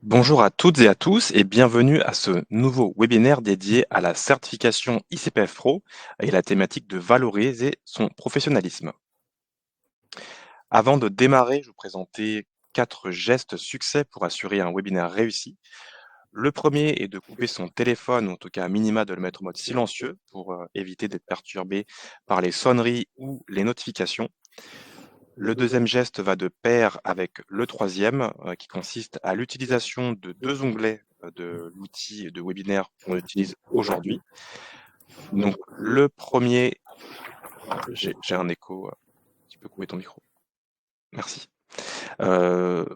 Bonjour à toutes et à tous et bienvenue à ce nouveau webinaire dédié à la certification ICPF Pro et la thématique de valoriser son professionnalisme. Avant de démarrer, je vous présenter 4 gestes succès pour assurer un webinaire réussi. Le premier est de couper son téléphone, ou en tout cas à minima de le mettre en mode silencieux pour éviter d'être perturbé par les sonneries ou les notifications. Le deuxième geste va de pair avec le troisième, qui consiste à l'utilisation de 2 onglets, de l'outil de webinaire qu'on utilise aujourd'hui. Donc le premier, j'ai un écho, tu peux couper ton micro? Merci. Heu,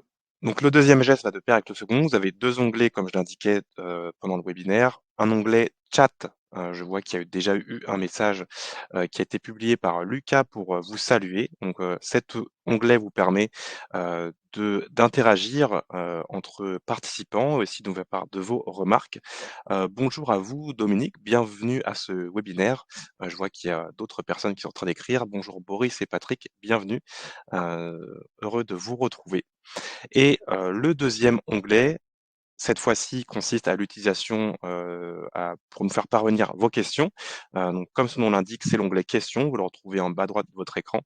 donc le deuxième geste va de pair avec le second. Vous avez 2 onglets comme je l'indiquais, pendant le webinaire. Un onglet chat, je vois qu'il y a déjà eu un message, qui a été publié par Lucas pour, vous saluer. Donc, cet onglet vous permet, d'interagir, entre participants, aussi de nous faire part de vos remarques. Bonjour à vous Dominique, bienvenue à ce webinaire. Je vois qu'il y a d'autres personnes qui sont en train d'écrire. Bonjour Boris et Patrick, bienvenue. Heureux de vous retrouver. Et le deuxième onglet, cette fois-ci, consiste à l'utilisation, pour nous faire parvenir vos questions. Donc comme son nom l'indique, c'est l'onglet questions, vous le retrouvez en bas à droite de votre écran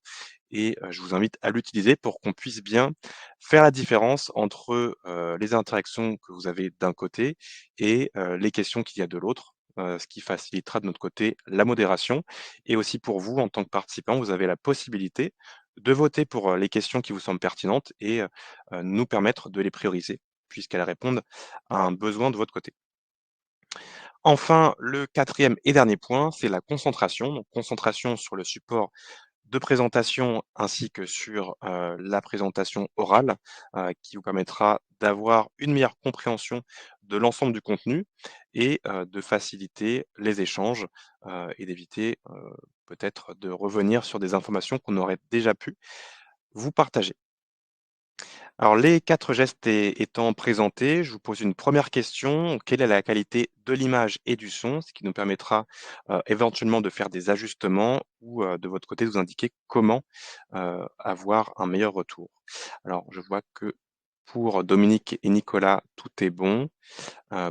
et je vous invite à l'utiliser pour qu'on puisse bien faire la différence entre, les interactions que vous avez d'un côté et les questions qu'il y a de l'autre, ce qui facilitera de notre côté la modération et aussi pour vous, en tant que participant, vous avez la possibilité de voter pour, les questions qui vous semblent pertinentes et nous permettre de les prioriser puisqu'elles répondent à un besoin de votre côté. Enfin, le quatrième et dernier point, c'est la concentration. Donc concentration sur le support de présentation ainsi que sur, la présentation orale, qui vous permettra d'avoir une meilleure compréhension de l'ensemble du contenu et de faciliter les échanges, et d'éviter, peut-être de revenir sur des informations qu'on aurait déjà pu vous partager. Alors les 4 gestes étant présentés, je vous pose une première question. Quelle est la qualité de l'image et du son? Ce qui nous permettra, éventuellement de faire des ajustements ou, de votre côté de vous indiquer comment, avoir un meilleur retour. Alors je vois que pour Dominique et Nicolas, tout est bon,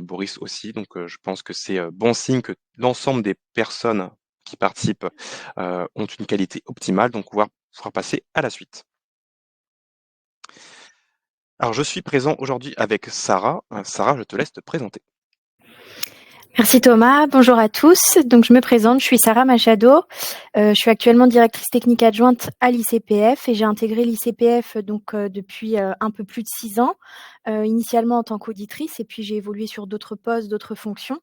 Boris aussi, donc, je pense que c'est, bon signe que l'ensemble des personnes qui participent, ont une qualité optimale, donc on va pouvoir passer à la suite. Alors, je suis présent aujourd'hui avec Sarah. Sarah, je te laisse te présenter. Merci Thomas, bonjour à tous. Donc je me présente, je suis Sarah Machado. Je suis actuellement directrice technique adjointe à l'ICPF et j'ai intégré l'ICPF depuis un peu plus de 6 ans, initialement en tant qu'auditrice et puis j'ai évolué sur d'autres postes, d'autres fonctions.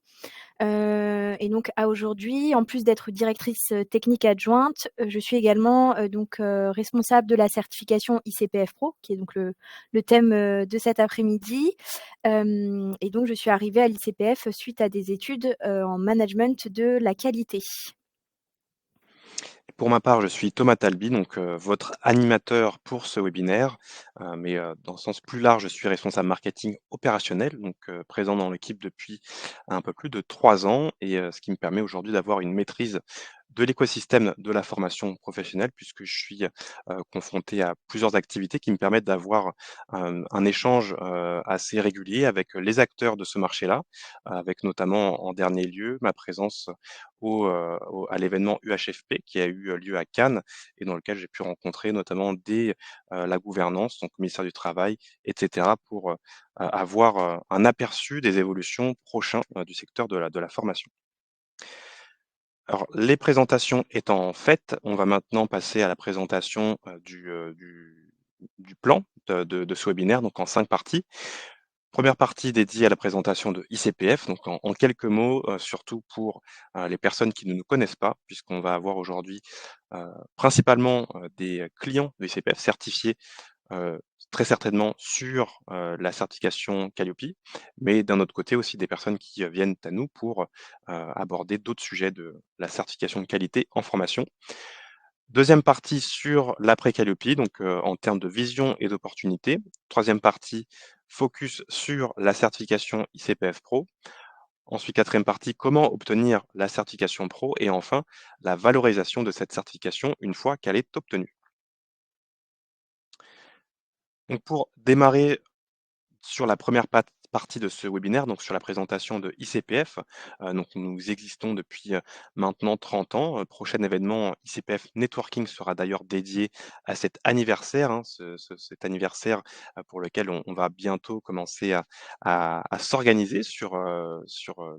Et donc à aujourd'hui, en plus d'être directrice, technique adjointe, je suis également, responsable de la certification ICPF Pro, qui est donc le thème, de cet après-midi. Et donc je suis arrivée à l'ICPF suite à des études, en management de la qualité. Pour ma part, je suis Thomas Talby, donc votre animateur pour ce webinaire. Mais dans le sens plus large, je suis responsable marketing opérationnel, donc présent dans l'équipe depuis un peu plus de 3 ans et ce qui me permet aujourd'hui d'avoir une maîtrise de l'écosystème de la formation professionnelle puisque je suis, confronté à plusieurs activités qui me permettent d'avoir un échange, assez régulier avec les acteurs de ce marché-là, avec notamment en dernier lieu ma présence à l'événement UHFP qui a eu lieu à Cannes et dans lequel j'ai pu rencontrer notamment la gouvernance, donc le ministère du Travail et cetera pour, avoir, un aperçu des évolutions prochains, du secteur de la formation. Alors, les présentations étant faites, on va maintenant passer à la présentation, du plan de ce webinaire, donc en 5 parties. Première partie dédiée à la présentation de ICPF, donc en quelques mots, surtout pour, les personnes qui ne nous connaissent pas, puisqu'on va avoir aujourd'hui, principalement, des clients de ICPF certifiés heu, très certainement sur, la certification Qualiopi, mais d'un autre côté aussi des personnes qui, viennent à nous pour, aborder d'autres sujets de la certification de qualité en formation. Deuxième partie sur l'après Qualiopi, donc en termes de vision et d'opportunités. Troisième partie, focus sur la certification ICPF Pro. Ensuite, quatrième partie, comment obtenir la certification pro et enfin, la valorisation de cette certification une fois qu'elle est obtenue. Donc pour démarrer sur la première partie de ce webinaire, donc sur la présentation de ICPF. Donc nous existons depuis maintenant 30 ans. Prochain événement ICPF Networking sera d'ailleurs dédié à cet anniversaire, hein, cet anniversaire pour lequel on va bientôt commencer à s'organiser sur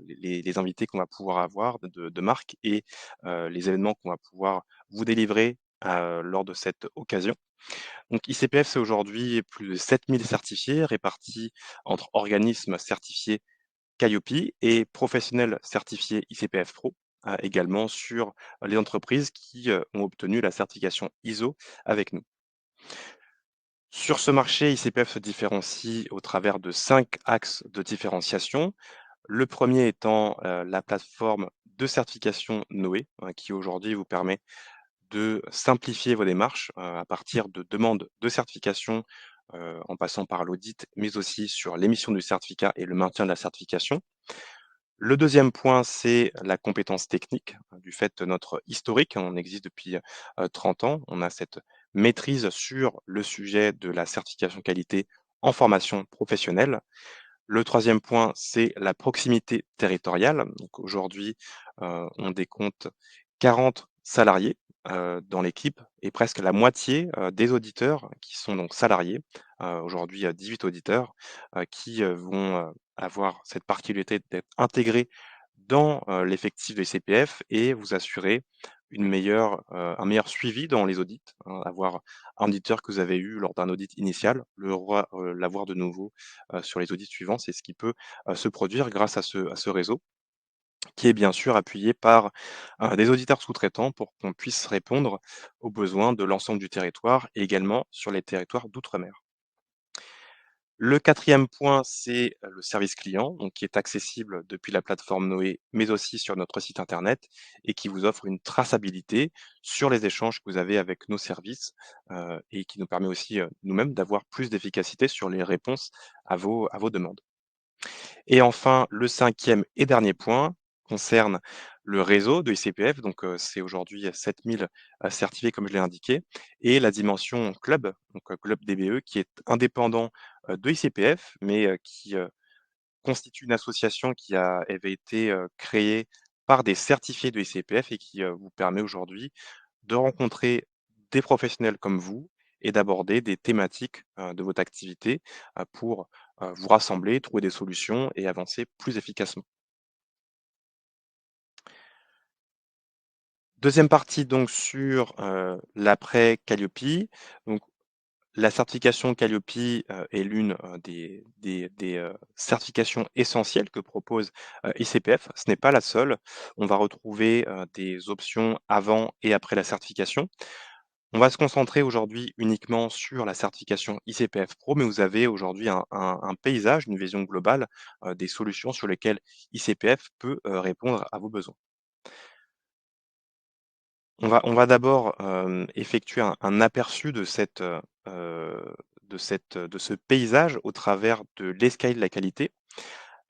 les invités qu'on va pouvoir avoir de marque et les événements qu'on va pouvoir vous délivrer lors de cette occasion. Donc ICPF, c'est aujourd'hui plus de 7 000 certifiés répartis entre organismes certifiés Calliope et professionnels certifiés ICPF Pro, également sur les entreprises qui ont obtenu la certification ISO avec nous. Sur ce marché, ICPF se différencie au travers de 5 axes de différenciation. Le premier étant la plateforme de certification Noé, qui aujourd'hui vous permet de simplifier vos démarches à partir de demandes de certification en passant par l'audit, mais aussi sur l'émission du certificat et le maintien de la certification. Le deuxième point, c'est la compétence technique, du fait de notre historique. On existe depuis 30 ans. On a cette maîtrise sur le sujet de la certification qualité en formation professionnelle. Le troisième point, c'est la proximité territoriale. Donc aujourd'hui, on décompte 40 salariés dans l'équipe et presque la moitié des auditeurs qui sont donc salariés. Aujourd'hui, 18 auditeurs qui vont avoir cette particularité d'être intégrés dans l'effectif de CPF et vous assurer un meilleur suivi dans les audits, hein, avoir un auditeur que vous avez eu lors d'un audit initial, l'avoir de nouveau sur les audits suivants, c'est ce qui peut se produire grâce à ce réseau, qui est bien sûr appuyé par des auditeurs sous-traitants pour qu'on puisse répondre aux besoins de l'ensemble du territoire et également sur les territoires d'outre-mer. Le quatrième point, c'est le service client, donc qui est accessible depuis la plateforme Noé, mais aussi sur notre site internet et qui vous offre une traçabilité sur les échanges que vous avez avec nos services et qui nous permet aussi nous-mêmes d'avoir plus d'efficacité sur les réponses à vos demandes. Et enfin, le cinquième et dernier point concerne le réseau de ICPF. Donc, c'est aujourd'hui 7 000 certifiés, comme je l'ai indiqué, et la dimension club, donc club DBE, qui est indépendant de ICPF, mais qui constitue une association qui avait été créée par des certifiés de ICPF et qui vous permet aujourd'hui de rencontrer des professionnels comme vous et d'aborder des thématiques de votre activité pour vous rassembler, trouver des solutions et avancer plus efficacement. Deuxième partie donc sur l'après Calliope. Donc la certification Calliope est l'une des certifications essentielles que propose ICPF. Ce n'est pas la seule. On va retrouver des options avant et après la certification. On va se concentrer aujourd'hui uniquement sur la certification ICPF Pro, mais vous avez aujourd'hui un paysage, une vision globale des solutions sur lesquelles ICPF peut répondre à vos besoins. On va d'abord effectuer un aperçu de ce paysage au travers de l'escalier de la qualité.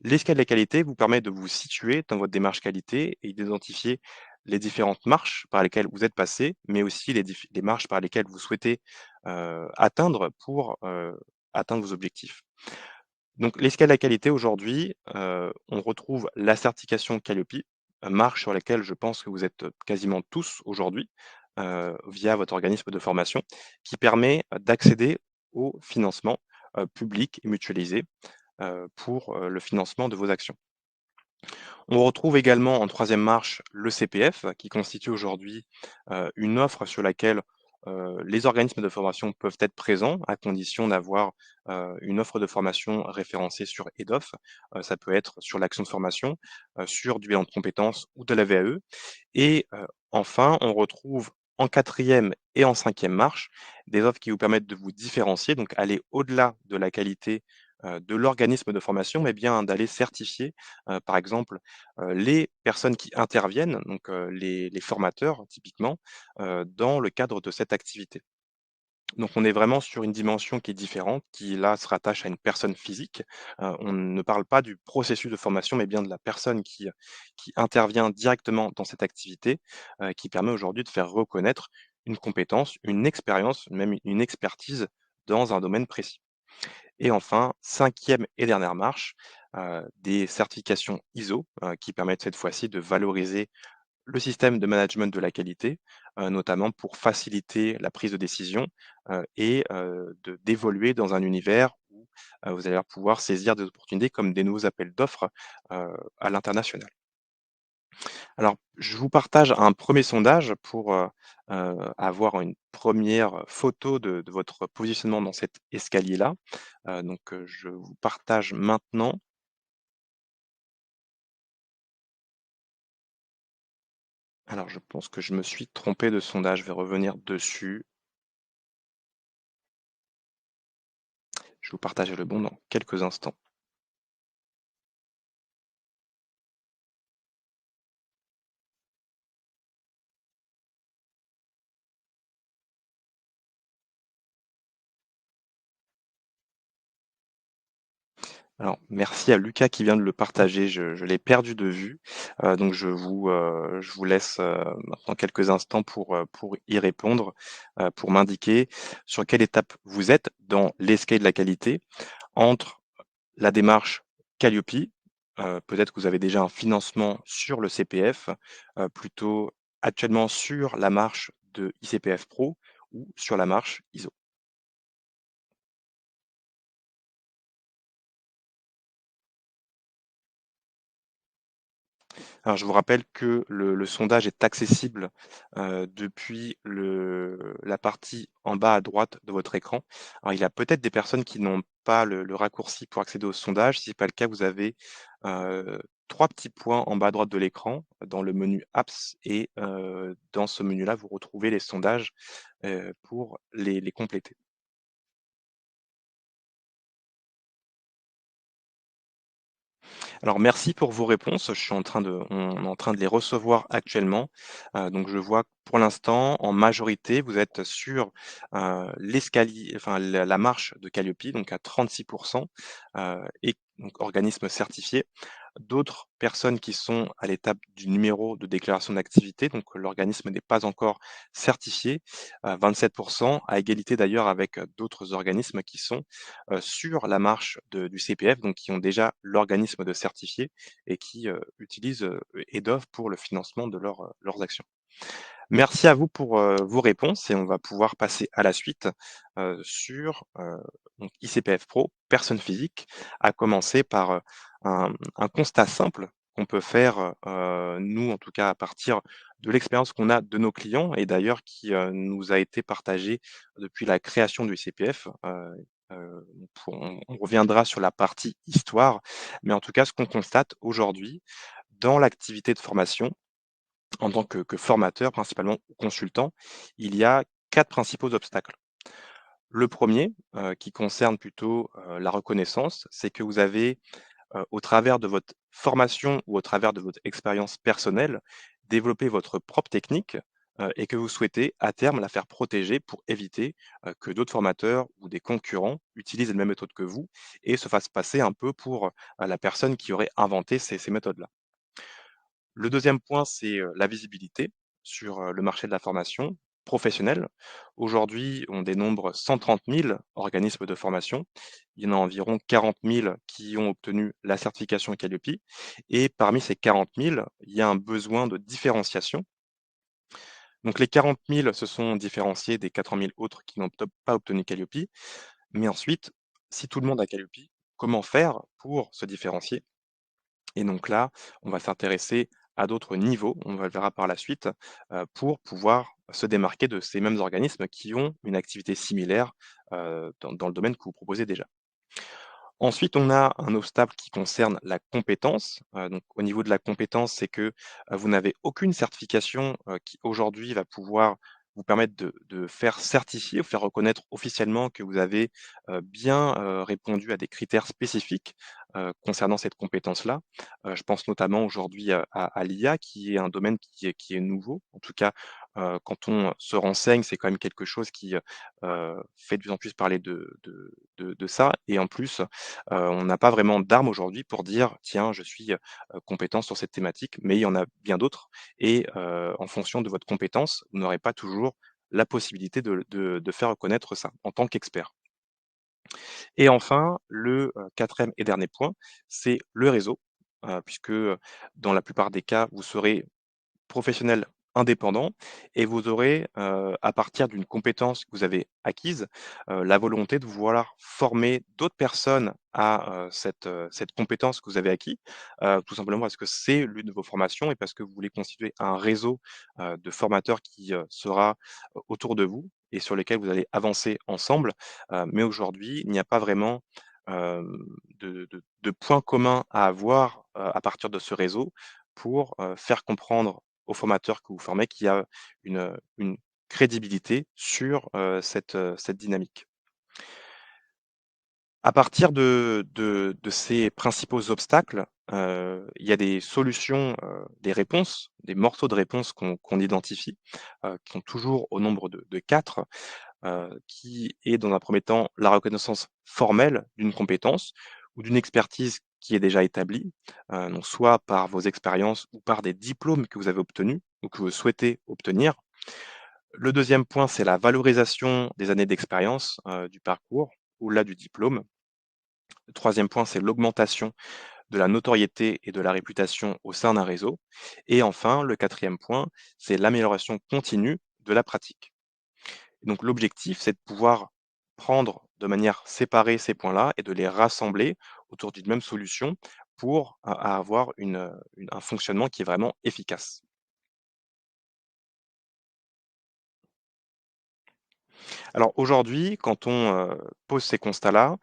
L'escalier de la qualité vous permet de vous situer dans votre démarche qualité et d'identifier les différentes marches par lesquelles vous êtes passé, mais aussi les marches par lesquelles vous souhaitez atteindre pour atteindre vos objectifs. Donc l'escalier de la qualité aujourd'hui, on retrouve la certification Calliope, marche sur laquelle je pense que vous êtes quasiment tous aujourd'hui, via votre organisme de formation, qui permet d'accéder au financement public et mutualisé pour le financement de vos actions. On retrouve également en troisième marche le CPF, qui constitue aujourd'hui une offre sur laquelle les organismes de formation peuvent être présents, à condition d'avoir une offre de formation référencée sur EDOF. Ça peut être sur l'action de formation, sur du bilan de compétences ou de la VAE. Et enfin, on retrouve en quatrième et en cinquième marche des offres qui vous permettent de vous différencier, donc aller au-delà de la qualité de l'organisme de formation, mais bien d'aller certifier, par exemple, les personnes qui interviennent, donc les formateurs typiquement, dans le cadre de cette activité. Donc on est vraiment sur une dimension qui est différente, qui là se rattache à une personne physique. On ne parle pas du processus de formation, mais bien de la personne qui intervient directement dans cette activité, qui permet aujourd'hui de faire reconnaître une compétence, une expérience, même une expertise dans un domaine précis. Et enfin, cinquième et dernière marche, des certifications ISO, qui permettent cette fois-ci de valoriser le système de management de la qualité, notamment pour faciliter la prise de décision, et d'évoluer dans un univers où, vous allez pouvoir saisir des opportunités comme des nouveaux appels d'offres, à l'international. Alors, je vous partage un premier sondage pour, avoir une première photo de votre positionnement dans cet escalier-là. Je vous partage maintenant. Alors, je pense que je me suis trompé de sondage, je vais revenir dessus. Je vais vous partager le bon dans quelques instants. Alors, merci à Lucas qui vient de le partager, je l'ai perdu de vue, je vous laisse, maintenant quelques instants pour y répondre, pour m'indiquer sur quelle étape vous êtes dans l'escalier de la qualité entre la démarche Calliope, peut-être que vous avez déjà un financement sur le CPF, plutôt actuellement sur la marche de ICPF Pro ou sur la marche ISO. Alors, je vous rappelle que le sondage est accessible, depuis la partie en bas à droite de votre écran. Alors, il y a peut-être des personnes qui n'ont pas le raccourci pour accéder au sondage. Si ce n'est pas le cas, vous avez, 3 petits points en bas à droite de l'écran, dans le menu apps et dans ce menu-là, vous retrouvez les sondages, pour les compléter. Alors merci pour vos réponses. Je suis en train de on est en train de les recevoir actuellement. Je vois que pour l'instant, en majorité, vous êtes sur, l'escalier enfin la marche de Calliope, donc à 36 et donc organisme certifié. D'autres personnes qui sont à l'étape du numéro de déclaration d'activité, donc l'organisme n'est pas encore certifié, 27 à égalité d'ailleurs avec, d'autres organismes qui sont, sur la marche du CPF, donc qui ont déjà l'organisme de certifié et qui, utilisent, EDOF pour le financement de leurs actions. Merci à vous pour, vos réponses et on va pouvoir passer à la suite, sur, donc ICPF Pro, personne physique, à commencer par, un constat simple qu'on peut faire, nous, en tout cas, à partir de l'expérience qu'on a de nos clients et d'ailleurs qui, nous a été partagée depuis la création du ICPF. On reviendra sur la partie histoire, mais en tout cas, ce qu'on constate aujourd'hui dans l'activité de formation, en tant que formateur principalement ou consultant, il y a 4 principaux obstacles. Le premier, qui concerne plutôt, la reconnaissance, c'est que vous avez, au travers de votre formation ou au travers de votre expérience personnelle, développé votre propre technique, et que vous souhaitez à terme la faire protéger pour éviter, que d'autres formateurs ou des concurrents utilisent les mêmes méthodes que vous et se fassent passer un peu pour, la personne qui aurait inventé ces méthodes-là. Le deuxième point, c'est, la visibilité sur, le marché de la formation professionnelle. Aujourd'hui, on dénombre 130 000 organismes de formation. Il y en a environ 40 000 qui ont obtenu la certification Calliope et parmi ces 40 000, il y a un besoin de différenciation. Donc les 40 000 se sont différenciés des 80 000 autres qui n'ont pas obtenu Calliope. Mais ensuite, si tout le monde a Calliope, comment faire pour se différencier? Et donc là, on va s'intéresser à d'autres niveaux, on va le verra par la suite, pour pouvoir se démarquer de ces mêmes organismes qui ont une activité similaire, dans le domaine que vous proposez déjà. Ensuite, on a un obstacle qui concerne la compétence. Au niveau de la compétence, c'est que, vous n'avez aucune certification, qui aujourd'hui va pouvoir vous permettre de faire certifier ou faire reconnaître officiellement que vous avez, bien, répondu à des critères spécifiques, concernant cette compétence-là. Je pense notamment aujourd'hui à l'IA qui est un domaine qui est nouveau. En tout cas, quand on se renseigne, c'est quand même quelque chose qui, fait de plus en plus parler de ça et en plus, on n'a pas vraiment d'arme aujourd'hui pour dire: «Tiens, je suis, compétent sur cette thématique», mais il y en a bien d'autres et en fonction de votre compétence, vous n'aurez pas toujours la possibilité de faire reconnaître ça, en tant qu'expert. Et enfin, le 4e et dernier point, c'est le réseau, puisque, dans la plupart des cas, vous serez professionnel indépendant et vous aurez, à partir d'une compétence que vous avez acquise, la volonté de vouloir former d'autres personnes à, cette compétence que vous avez acquis, tout simplement parce que c'est l'une de vos formations et parce que vous voulez constituer un réseau, de formateurs qui, sera, autour de vous et sur lesquels vous allez avancer ensemble. Mais aujourd'hui, il n'y a pas vraiment, hem, de points communs à avoir, à partir de ce réseau pour, faire comprendre aux formateurs que vous formez qu'il y a une crédibilité sur, cette dynamique. À partir de ces principaux obstacles, il y a des solutions, des réponses, des morceaux de réponses qu'on identifie, qui sont toujours au nombre de 4, qui est dans un premier temps la reconnaissance formelle d'une compétence ou d'une expertise qui est déjà établie, donc soit par vos expériences ou par des diplômes que vous avez obtenus ou que vous souhaitez obtenir. Le deuxième point, c'est la valorisation des années d'expérience, du parcours, au-delà du diplôme. Le troisième point, c'est l'augmentation de la notoriété et de la réputation au sein d'un réseau. Et enfin, le quatrième point, c'est l'amélioration continue de la pratique. Et donc l'objectif, c'est de pouvoir prendre de manière séparée ces points-là et de les rassembler autour d'une même solution pour avoir un fonctionnement qui est vraiment efficace. Alors aujourd'hui, quand on, pose ces constats-là,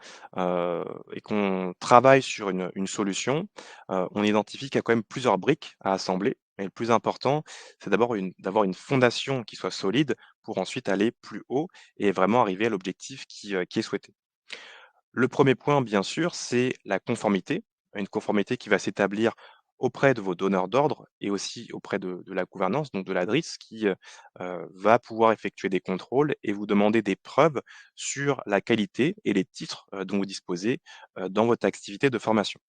et qu'on travaille sur une solution, on identifie qu'il y a quand même plusieurs briques à assembler et le plus important, c'est d'abord d'avoir une fondation qui soit solide pour ensuite aller plus haut et vraiment arriver à l'objectif qui est souhaité. Le premier point, bien sûr, c'est la conformité. Une conformité qui va s'établir auprès de vos donneurs d'ordre et aussi auprès de la gouvernance, donc de la DRIS, qui va pouvoir effectuer des contrôles et vous demander des preuves sur la qualité et les titres dont vous disposez dans votre activité de formation.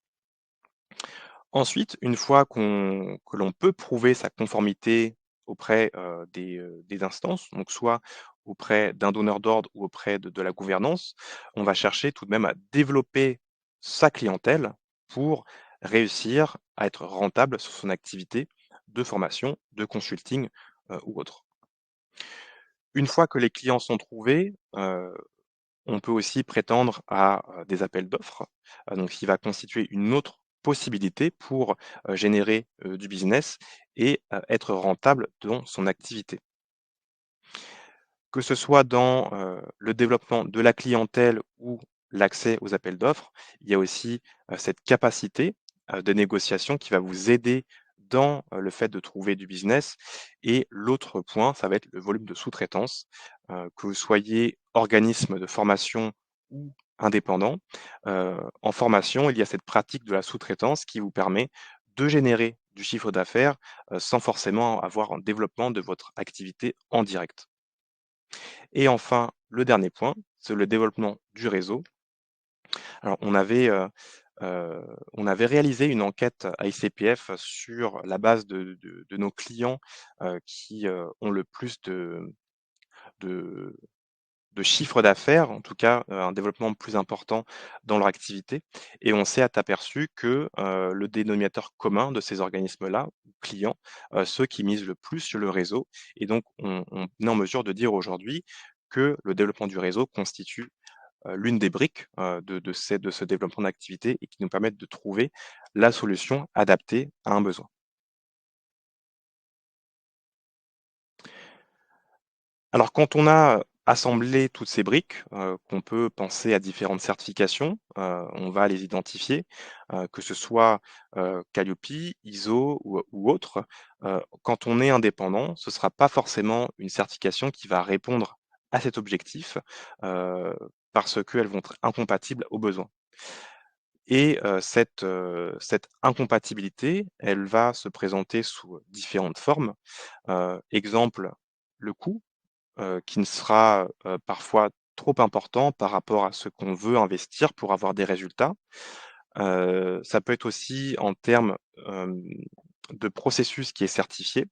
Ensuite, une fois que l'on peut prouver sa conformité auprès, des instances, donc soit auprès d'un donneur d'ordre ou auprès de la gouvernance, on va chercher tout de même à développer sa clientèle pour réussir à être rentable sur son activité de formation, de consulting, ou autre. Une fois que les clients sont trouvés, on peut aussi prétendre à, des appels d'offres, donc ce qui va constituer une autre possibilité pour, générer, du business et être rentable dans son activité. Que ce soit dans, le développement de la clientèle ou l'accès aux appels d'offres, il y a aussi, cette capacité, de négociation qui va vous aider dans, le fait de trouver du business et l'autre point, ça va être le volume de sous-traitance, que vous soyez organisme de formation ou indépendant. En formation, il y a cette pratique de la sous-traitance qui vous permet de générer du chiffre d'affaires, sans forcément avoir un développement de votre activité en direct. Et enfin, le dernier point, c'est le développement du réseau. Alors heu, on avait réalisé une enquête à ICPF sur la base de nos clients, qui, ont le plus de de chiffre d'affaires, en tout cas, un développement plus important dans leur activité et on s'est aperçu que, le dénominateur commun de ces organismes-là, clients, ceux qui misent le plus sur le réseau et donc on est en mesure de dire aujourd'hui que le développement du réseau constitue, l'une des briques, de ce développement d'activité et qui nous permettent de trouver la solution adaptée à un besoin. Alors quand on a assemblé toutes ces briques, qu'on peut penser à différentes certifications, on va les identifier, que ce soit, Calliope, ISO ou autre. Quand on est indépendant, ce ne sera pas forcément une certification qui va répondre à cet objectif, heu, parce qu'elles vont être incompatibles aux besoins et cette incompatibilité, elle va se présenter sous différentes formes. Exemple, le coût qui ne sera, parfois trop important par rapport à ce qu'on veut investir pour avoir des résultats. Ça peut être aussi en termes, de processus qui est certifié.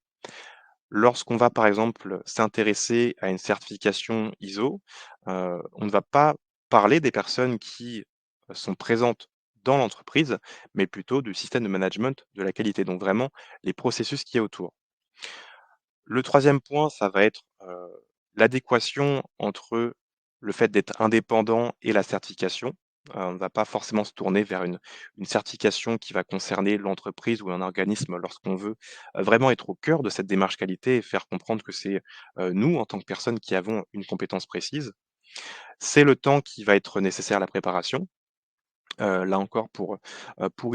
Lorsqu'on va, par exemple, s'intéresser à une certification ISO, on ne va pas parler des personnes qui sont présentes dans l'entreprise, mais plutôt du système de management de la qualité, donc vraiment les processus qui y a autour. Le troisième point, ça va être, l'adéquation entre le fait d'être indépendant et la certification. On ne va pas forcément se tourner vers une certification qui va concerner l'entreprise ou un organisme lorsqu'on veut, vraiment être au cœur de cette démarche qualité et faire comprendre que c'est, nous, en tant que personnes, qui avons une compétence précise. C'est le temps qui va être nécessaire à la préparation. Là encore pour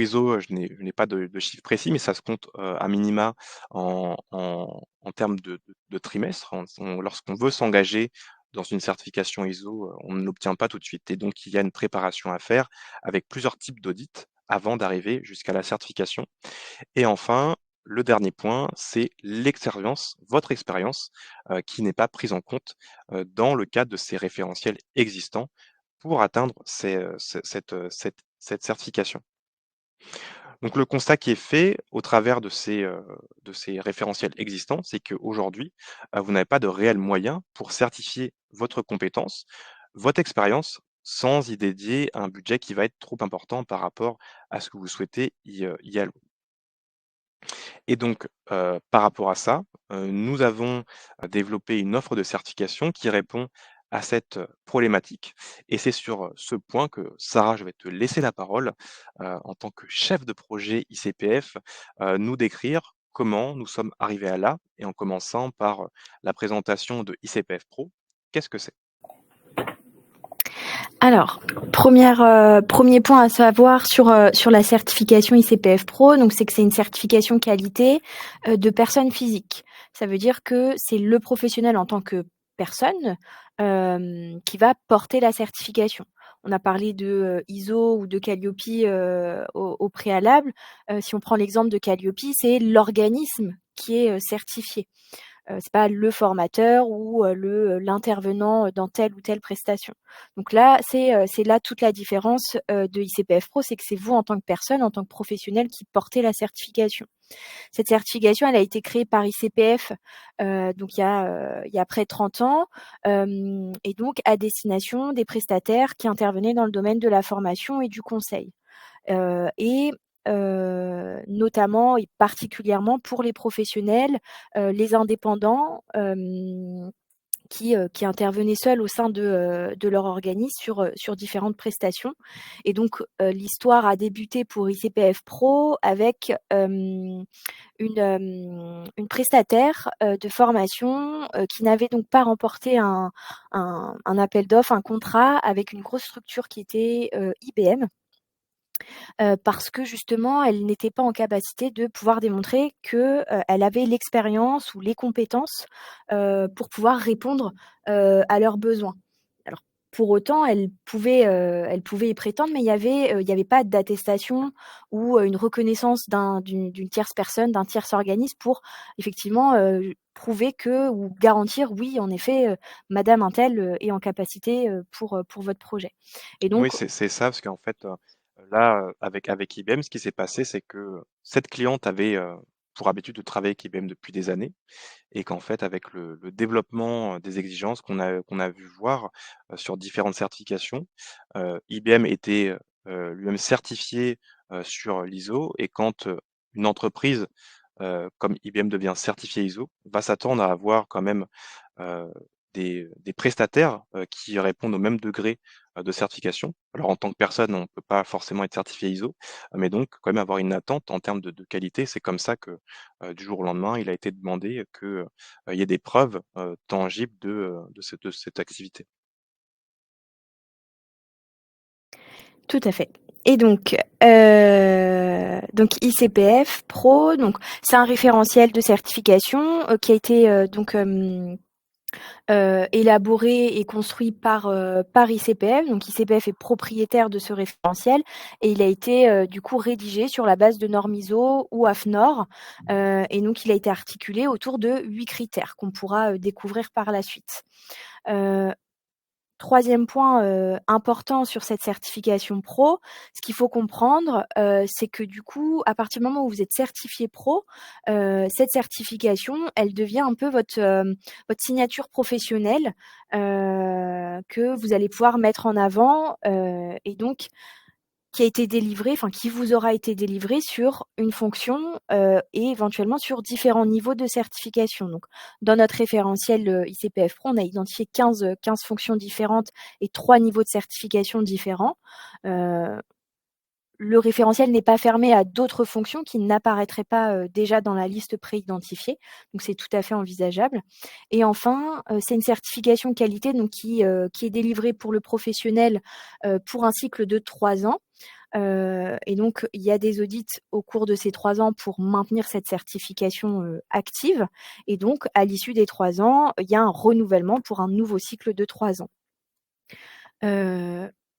ISO, je n'ai pas de chiffre précis, mais ça se compte, à minima en termes de trimestres. Lorsqu'on veut s'engager dans une certification ISO, on ne l'obtient pas tout de suite et donc il y a une préparation à faire avec plusieurs types d'audits avant d'arriver jusqu'à la certification. Et enfin, le dernier point, c'est l'expérience, votre expérience, qui n'est pas prise en compte, dans le cadre de ces référentiels existants pour atteindre cette certification. Donc le constat qui est fait au travers de ces référentiels existants, c'est qu'aujourd'hui, vous n'avez pas de réels moyens pour certifier votre compétence, votre expérience, sans y dédier un budget qui va être trop important par rapport à ce que vous souhaitez y allouer. Et donc, par rapport à ça, nous avons, développé une offre de certification qui répond à cette, problématique et c'est sur, ce point que Sarah, je vais te laisser la parole, en tant que chef de projet ICPF, nous décrire comment nous sommes arrivés à là et en commençant par, la présentation de ICPF Pro. Qu'est-ce que c'est? Alors, premier point à savoir sur la certification ICPF Pro, donc c'est que c'est une certification qualité de personnes physiques. Ça veut dire que c'est le professionnel en tant que personne qui va porter la certification. On a parlé de ISO ou de Calliope au préalable. Si on prend l'exemple de Calliope, c'est l'organisme qui est certifié. C'est pas le formateur ou l'intervenant dans telle ou telle prestation. Donc là, c'est là toute la différence de ICPF Pro, c'est que c'est vous en tant que personne, en tant que professionnel qui portez la certification. Cette certification, elle a été créée par ICPF donc il y a près de 30 ans et donc à destination des prestataires qui intervenaient dans le domaine de la formation et du conseil. Et notamment et particulièrement pour les professionnels, les indépendants, qui intervenaient seuls au sein de leur organisme sur différentes prestations. Et donc, l'histoire a débuté pour ICPF Pro avec une prestataire de formation qui n'avait donc pas remporté un appel d'offres, un contrat avec une grosse structure qui était IBM. Parce que justement, elle n'était pas en capacité de pouvoir démontrer que, elle avait l'expérience ou les compétences, pour pouvoir répondre, à leurs besoins. Alors pour autant, elle pouvait y prétendre, mais il y avait pas d'attestation ou, une reconnaissance d'une tierce personne, d'un tierce organisme pour effectivement, prouver que ou garantir: «Oui, en effet, madame untel, est en capacité, pour votre projet» et Oui, donc c'est ça, parce qu'en fait, là, avec IBM, ce qui s'est passé, c'est que cette cliente avait, pour habitude de travailler avec IBM depuis des années et qu'en fait, avec le développement, des exigences qu'on a vu voir, sur différentes certifications, IBM était, lui-même certifié, sur l'ISO et quand, une entreprise, comme IBM devient certifié ISO, va s'attendre à avoir quand même, heu, des prestataires, qui répondent au même degré, de certification. Alors en tant que personne, on ne peut pas forcément être certifié ISO, mais donc quand même avoir une attente en termes de qualité. C'est comme ça que, du jour au lendemain, il a été demandé que, il y ait des preuves, tangibles de cette activité. tout à fait. Et donc ICPF Pro, donc c'est un référentiel de certification qui a été élaboré et construit par ICPF. Donc ICPF est propriétaire de ce référentiel et il a été du coup rédigé sur la base de normes ISO ou AFNOR. Et donc il a été articulé autour de 8 critères qu'on pourra découvrir par la suite. Euh, Troisième point important sur cette certification pro, ce qu'il faut comprendre, c'est que du coup, à partir du moment où vous êtes certifié pro, cette certification, elle devient un peu votre signature professionnelle, que vous allez pouvoir mettre en avant, et donc qui a été délivré, enfin qui vous aura été délivré sur une fonction, et éventuellement sur différents niveaux de certification. Donc dans notre référentiel, ICPF Pro, on a identifié 15 fonctions différentes et 3 niveaux de certification différents. Le référentiel n'est pas fermé à d'autres fonctions qui n'apparaîtraient pas, déjà dans la liste préidentifiée, donc c'est tout à fait envisageable. Et enfin, c'est une certification qualité donc qui est délivrée pour le professionnel, pour un cycle de 3 ans. Et donc il y a des audits au cours de ces 3 ans pour maintenir cette certification, active, et donc à l'issue des 3 ans, il y a un renouvellement pour un nouveau cycle de 3 ans.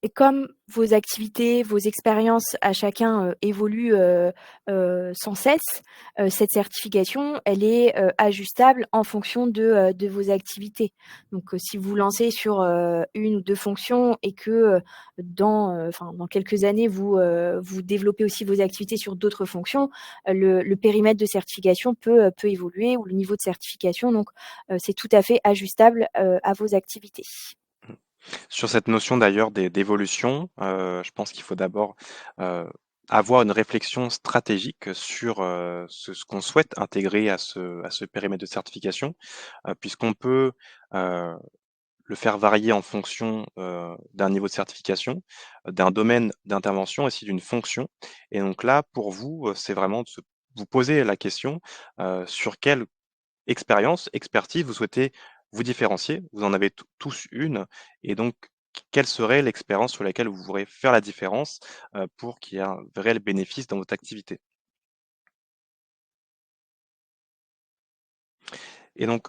Et comme vos activités, vos expériences à chacun, évoluent, sans cesse, cette certification, elle est, ajustable en fonction de vos activités. Donc, si vous vous lancez sur, 1 ou 2 fonctions et que, dans quelques années, vous développez aussi vos activités sur d'autres fonctions, le périmètre de certification peut évoluer, ou le niveau de certification. Donc, c'est tout à fait ajustable, à vos activités. Sur cette notion d'ailleurs d'évolution, je pense qu'il faut d'abord, heu, avoir une réflexion stratégique sur, ce qu'on souhaite intégrer à ce périmètre de certification, puisqu'on peut, heu, le faire varier en fonction, d'un niveau de certification, d'un domaine d'intervention, aussi d'une fonction. Et donc là, pour vous, c'est vraiment de se vous poser la question, sur quelle expérience, expertise, vous souhaitez vous différencier, vous en avez tous une, et donc quelle serait l'expérience sur laquelle vous pourrez faire la différence, pour qu'il y ait un réel bénéfice dans votre activité? Et donc,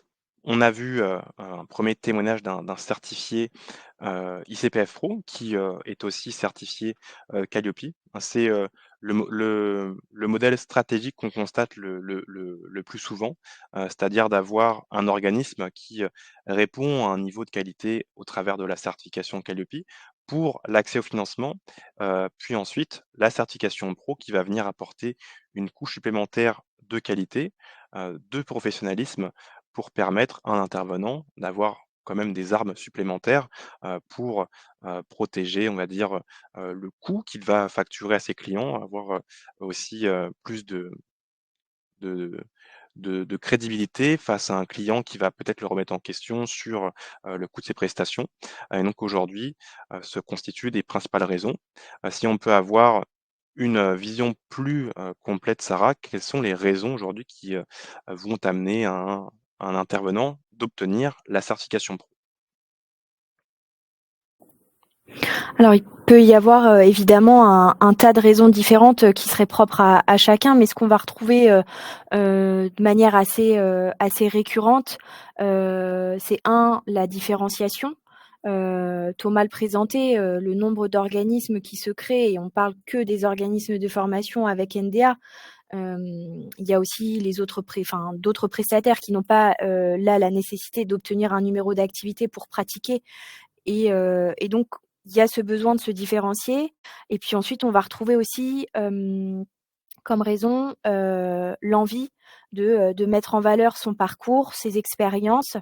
on a vu, un 1er témoignage d'un certifié, ICPF Pro qui, est aussi certifié, Calliope. C'est, le modèle stratégique qu'on constate le plus souvent, c'est-à-dire d'avoir un organisme qui, répond à un niveau de qualité au travers de la certification Calliope pour l'accès au financement, puis ensuite la certification pro qui va venir apporter une couche supplémentaire de qualité, de professionnalisme, pour permettre à un intervenant d'avoir quand même des armes supplémentaires, pour, protéger, on va dire, le coût qu'il va facturer à ses clients, avoir, aussi, plus de de crédibilité face à un client qui va peut-être le remettre en question sur, le coût de ses prestations. Et donc aujourd'hui, se constituent des principales raisons. Si on peut avoir une, vision plus, complète, Sarah, quelles sont les raisons aujourd'hui qui, vont amener un intervenant d'obtenir la certification pro? Alors, il peut y avoir, évidemment un tas de raisons différentes, qui seraient propres à chacun, mais ce qu'on va retrouver, de manière assez récurrente, c'est la différenciation. Thomas le présentait, le nombre d'organismes qui se créent, et on parle que des organismes de formation avec NDA. Il y a aussi les autres d'autres prestataires qui n'ont pas, là, la nécessité d'obtenir un numéro d'activité pour pratiquer, et donc il y a ce besoin de se différencier. Et puis ensuite, on va retrouver aussi, comme raison, l'envie de mettre en valeur son parcours, ses expériences,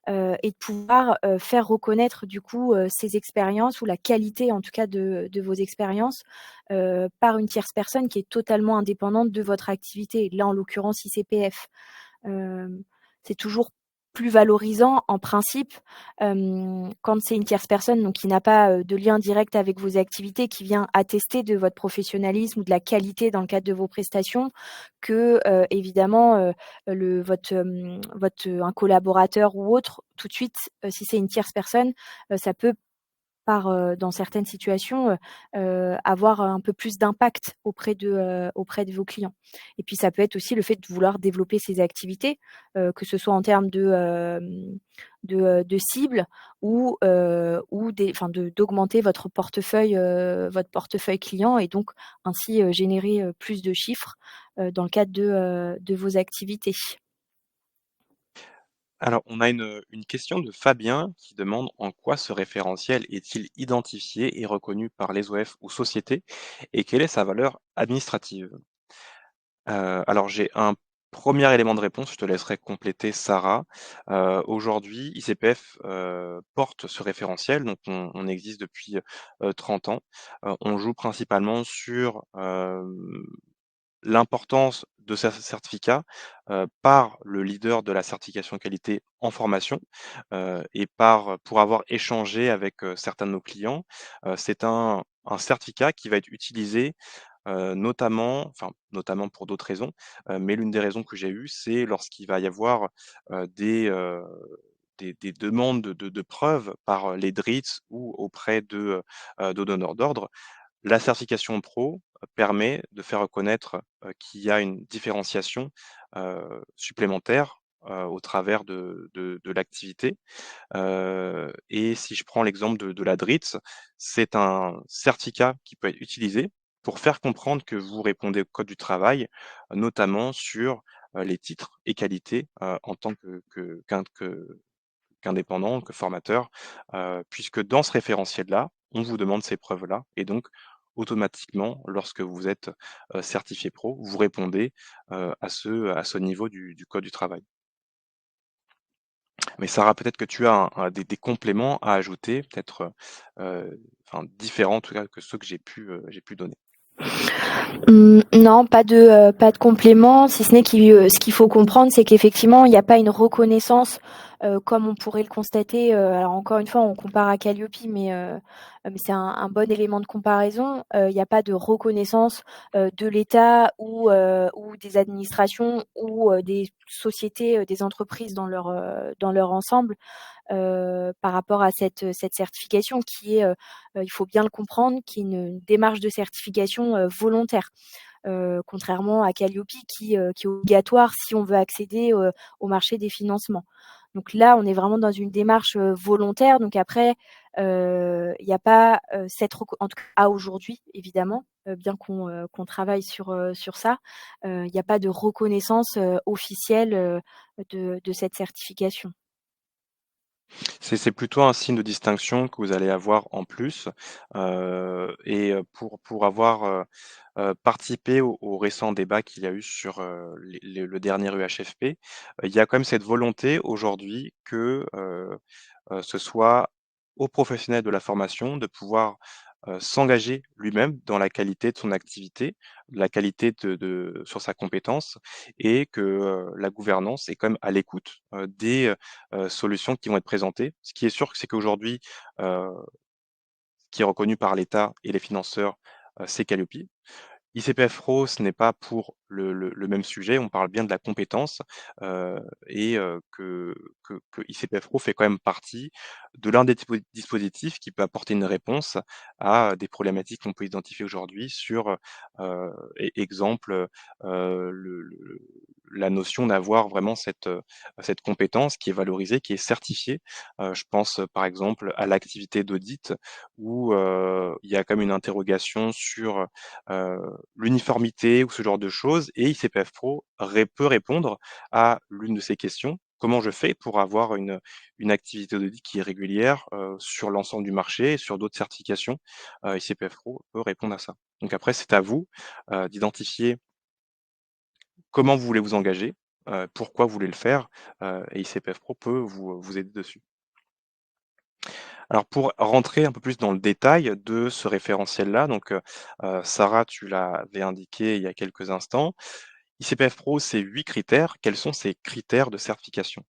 et de pouvoir, faire reconnaître du coup, ces expériences, ou la qualité en tout cas de vos expériences, par une tierce personne qui est totalement indépendante de votre activité. Là, en l'occurrence, ICPF. C'est toujours plus valorisant en principe, quand c'est une tierce personne, donc qui n'a pas, de lien direct avec vos activités, qui vient attester de votre professionnalisme ou de la qualité dans le cadre de vos prestations, que, évidemment, un collaborateur ou autre. Tout de suite, si c'est une tierce personne, ça peut dans certaines situations, avoir un peu plus d'impact auprès de vos clients. Et puis ça peut être aussi le fait de vouloir développer ses activités, que ce soit en termes de cibles, ou d'augmenter votre portefeuille client, et donc ainsi, générer, plus de chiffres, dans le cadre de vos activités. Alors, on a une question de Fabien qui demande: «En quoi ce référentiel est-il identifié et reconnu par les OF ou sociétés, et quelle est sa valeur administrative?» Alors j'ai un Premier élément de réponse, je te laisserai compléter Sarah. Aujourd'hui, ICPF, porte ce référentiel, donc on existe depuis, 30 ans. On joue principalement sur, l'importance de ce certificat, par le leader de la certification qualité en formation, et pour avoir échangé avec, certains de nos clients, c'est un certificat qui va être utilisé, notamment pour d'autres raisons, mais l'une des raisons que j'ai eues, c'est lorsqu'il va y avoir, des demandes de preuves par, les DRITS ou auprès de donneurs d'ordre. La certification pro, permet de faire reconnaître, qu'il y a une différenciation, supplémentaire, au travers de l'activité. Et si je prends l'exemple de la DRITS, c'est un certificat qui peut être utilisé pour faire comprendre que vous répondez au code du travail, notamment sur, les titres et qualités, en tant qu'indépendant, que formateur, puisque dans ce référentiel-là, on vous demande ces preuves-là et donc automatiquement, lorsque vous êtes, certifié pro, vous répondez, à ce niveau du code du travail. Mais Sarah, peut-être que tu as des compléments à ajouter, peut-être, enfin différents en tout cas que ceux que j'ai pu donner. Non, pas de complément, si ce n'est ce qu'il faut comprendre, c'est qu'effectivement, il n'y a pas une reconnaissance, comme on pourrait le constater, alors encore une fois, on compare à Calliope, mais c'est un bon élément de comparaison. Il n'y a pas de reconnaissance, de l'État ou des administrations ou, des sociétés, des entreprises dans leur ensemble, par rapport à cette certification qui est, il faut bien le comprendre, qui est une démarche de certification, volontaire. Contrairement à Calliope qui est obligatoire si on veut accéder, au marché des financements. Donc là, on est vraiment dans une démarche, volontaire. Donc après, il y a pas, cette reco en tout cas à aujourd'hui évidemment, bien qu'on travaille sur ça, il y a pas de reconnaissance, officielle, de cette certification. C'est plutôt un signe de distinction que vous allez avoir en plus, et pour avoir, participé au récent débat qu'il y a eu sur, le dernier UHFP, il y a quand même cette volonté aujourd'hui que, ce soit aux professionnels de la formation de pouvoir, s'engager lui-même dans la qualité de son activité, la qualité sur sa compétence et que, la gouvernance est quand même à l'écoute, des, solutions qui vont être présentées. Ce qui est sûr, c'est qu'aujourd'hui, heu, ce qui est reconnu par l'État et les financeurs, c'est Calliope. ICPF Pro, ce n'est pas pour le même sujet, on parle bien de la compétence, et que ICPF Pro fait quand même partie de l'un des dispositifs qui peut apporter une réponse à des problématiques qu'on peut identifier aujourd'hui sur, exemple, la notion d'avoir vraiment cette compétence qui est valorisée, qui est certifiée. Je pense, par exemple, à l'activité d'audit où, il y a quand même une interrogation sur, heu, l'uniformité ou ce genre de choses et ICPF Pro peut répondre à l'une de ces questions. Comment je fais pour avoir une activité d'audit qui est régulière, sur l'ensemble du marché et sur d'autres certifications? ICPF Pro peut répondre à ça. Donc après, c'est à vous, d'identifier comment vous voulez vous engager, pourquoi vous voulez le faire, et ICPF Pro peut vous aider dessus. Alors pour rentrer un peu plus dans le détail de ce référentiel-là, donc Sarah, tu l'avais indiqué il y a quelques instants, ICPF Pro, c'est 8 critères. Quels sont ces critères de certification?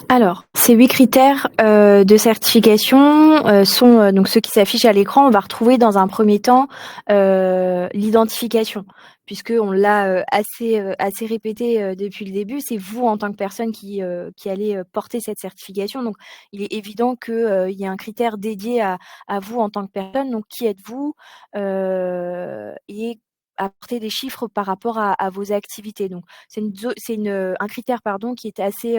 Alors, ces 8 critères, de certification, sont, donc ceux qui s'affichent à l'écran. On va retrouver dans un premier temps, l'identification puisqu'on l'a, assez répété, depuis le début. C'est vous en tant que personne qui allez, porter cette certification. Donc il est évident que, il y a un critère dédié à vous en tant que personne. Donc qui êtes-vous? Et apporter des chiffres par rapport à vos activités. Donc un critère pardon qui est assez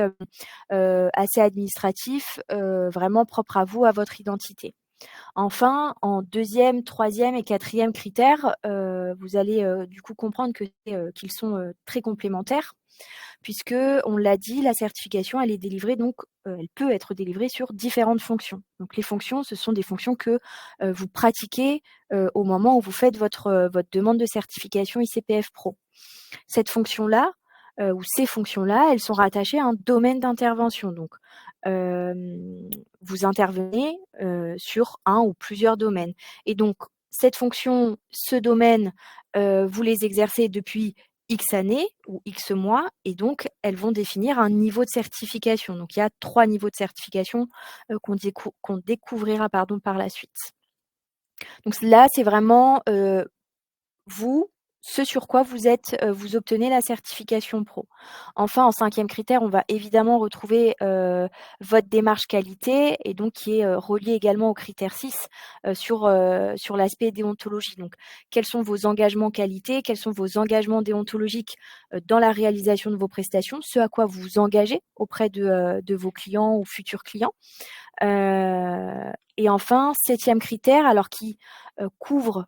administratif, vraiment propre à vous, à votre identité. Enfin, en deuxième, troisième et quatrième critère, vous allez, du coup comprendre qu'ils sont, très complémentaires puisque on l'a dit, la certification, elle est délivrée donc, elle peut être délivrée sur différentes fonctions. Donc les fonctions, ce sont des fonctions que vous pratiquez au moment où vous faites votre demande de certification ICPF Pro. Cette fonction-là, ou ces fonctions-là, elles sont rattachées à un domaine d'intervention. Donc, vous intervenez sur un ou plusieurs domaines. Et donc, cette fonction, ce domaine, vous les exercez depuis X années ou X mois, et donc elles vont définir un niveau de certification. Donc, il y a 3 niveaux de certification qu'on découvrira par la suite. Donc là, c'est vraiment vous, ce sur quoi vous obtenez la certification pro. Enfin, en 5e critère, on va évidemment retrouver votre démarche qualité, et donc qui est reliée également au critère 6 sur l'aspect déontologie. Donc, quels sont vos engagements qualité, quels sont vos engagements déontologiques dans la réalisation de vos prestations, ce à quoi vous vous engagez auprès de vos clients ou futurs clients. Et enfin, 7e critère, alors qui couvre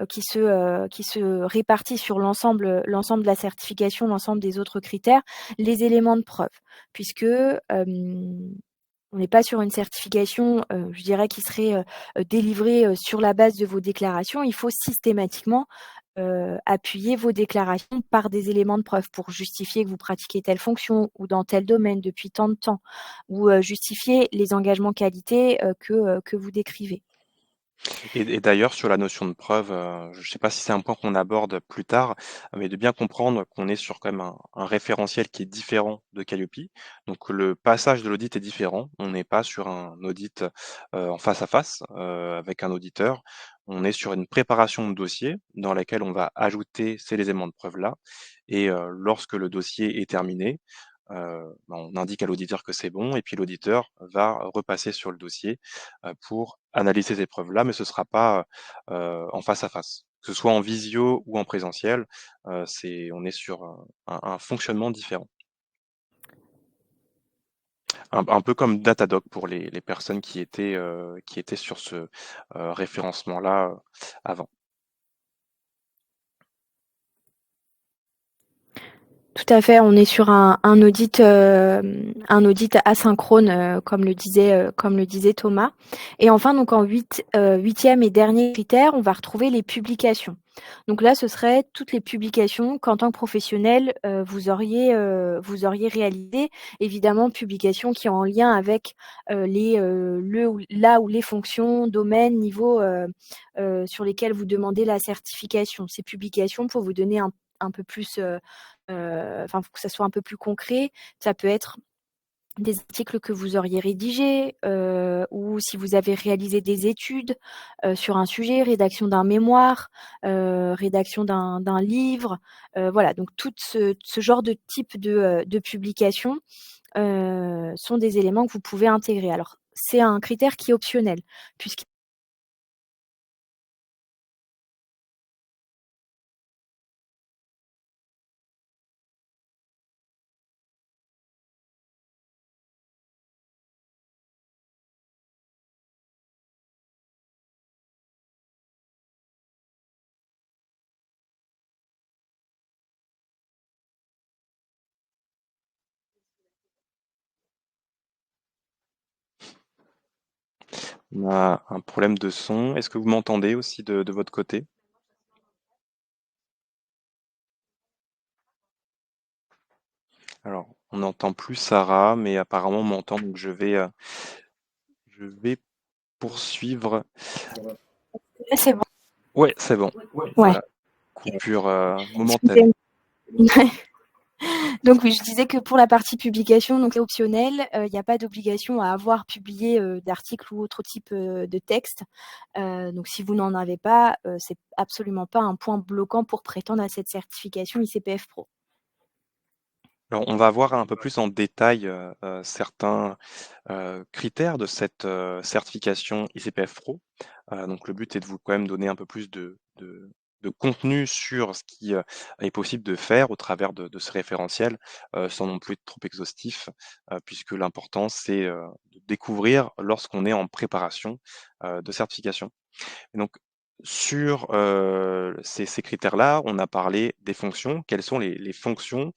qui se répartit sur l'ensemble de la certification, l'ensemble des autres critères, les éléments de preuve. Puisque on n'est pas sur une certification, je dirais, qui serait délivrée sur la base de vos déclarations. Il faut systématiquement appuyer vos déclarations par des éléments de preuve pour justifier que vous pratiquez telle fonction ou dans tel domaine depuis tant de temps, ou justifier les engagements qualité que vous décrivez. Et d'ailleurs, sur la notion de preuve, je ne sais pas si c'est un point qu'on aborde plus tard, mais de bien comprendre qu'on est sur quand même un référentiel qui est différent de Calliope. Donc le passage de l'audit est différent. On n'est pas sur un audit, en face à face, avec un auditeur. On est sur une préparation de dossier dans laquelle on va ajouter ces éléments de preuve-là, et lorsque le dossier est terminé, on indique à l'auditeur que c'est bon, et puis l'auditeur va repasser sur le dossier pour analyser ces preuves-là, mais ce ne sera pas en face à face. Que ce soit en visio ou en présentiel, on est sur un fonctionnement différent. Un peu comme Datadog pour les personnes qui étaient sur ce référencement-là avant. Tout à fait, on est sur un audit asynchrone, comme le disait Thomas. Et enfin, donc en 8e et dernier critère, on va retrouver les publications. Donc là, ce serait toutes les publications qu'en tant que professionnel, vous auriez réalisées. Évidemment, publications qui ont en lien avec là où les fonctions, domaines, niveaux sur lesquels vous demandez la certification. Ces publications, pour vous donner un peu plus pour que ça soit un peu plus concret, ça peut être des articles que vous auriez rédigés, ou si vous avez réalisé des études sur un sujet, rédaction d'un mémoire, rédaction d'un livre, voilà. Donc tout ce genre de type de publication sont des éléments que vous pouvez intégrer. Alors c'est un critère qui est optionnel, puisque On a un problème de son. Est-ce que vous m'entendez aussi de votre côté? Alors, on n'entend plus Sarah, mais apparemment on m'entend, donc je vais poursuivre. là c'est bon. Ouais, c'est bon. Ouais. Voilà, coupure momentanée. Excusez-moi. Donc oui, je disais que pour la partie publication, donc c'est optionnel, il n'y a pas d'obligation à avoir publié d'articles ou autre type de texte. Donc si vous n'en avez pas, c'est absolument pas un point bloquant pour prétendre à cette certification ICPF Pro. Alors, on va voir un peu plus en détail certains critères de cette certification ICPF Pro. Donc le but est de vous quand même donner un peu plus de contenu sur ce qui est possible de faire au travers de ce référentiel, sans non plus être trop exhaustif, puisque l'important c'est de découvrir lorsqu'on est en préparation de certification. Et donc Sur, ces critères-là, on a parlé des fonctions. Quelles sont les fonctions,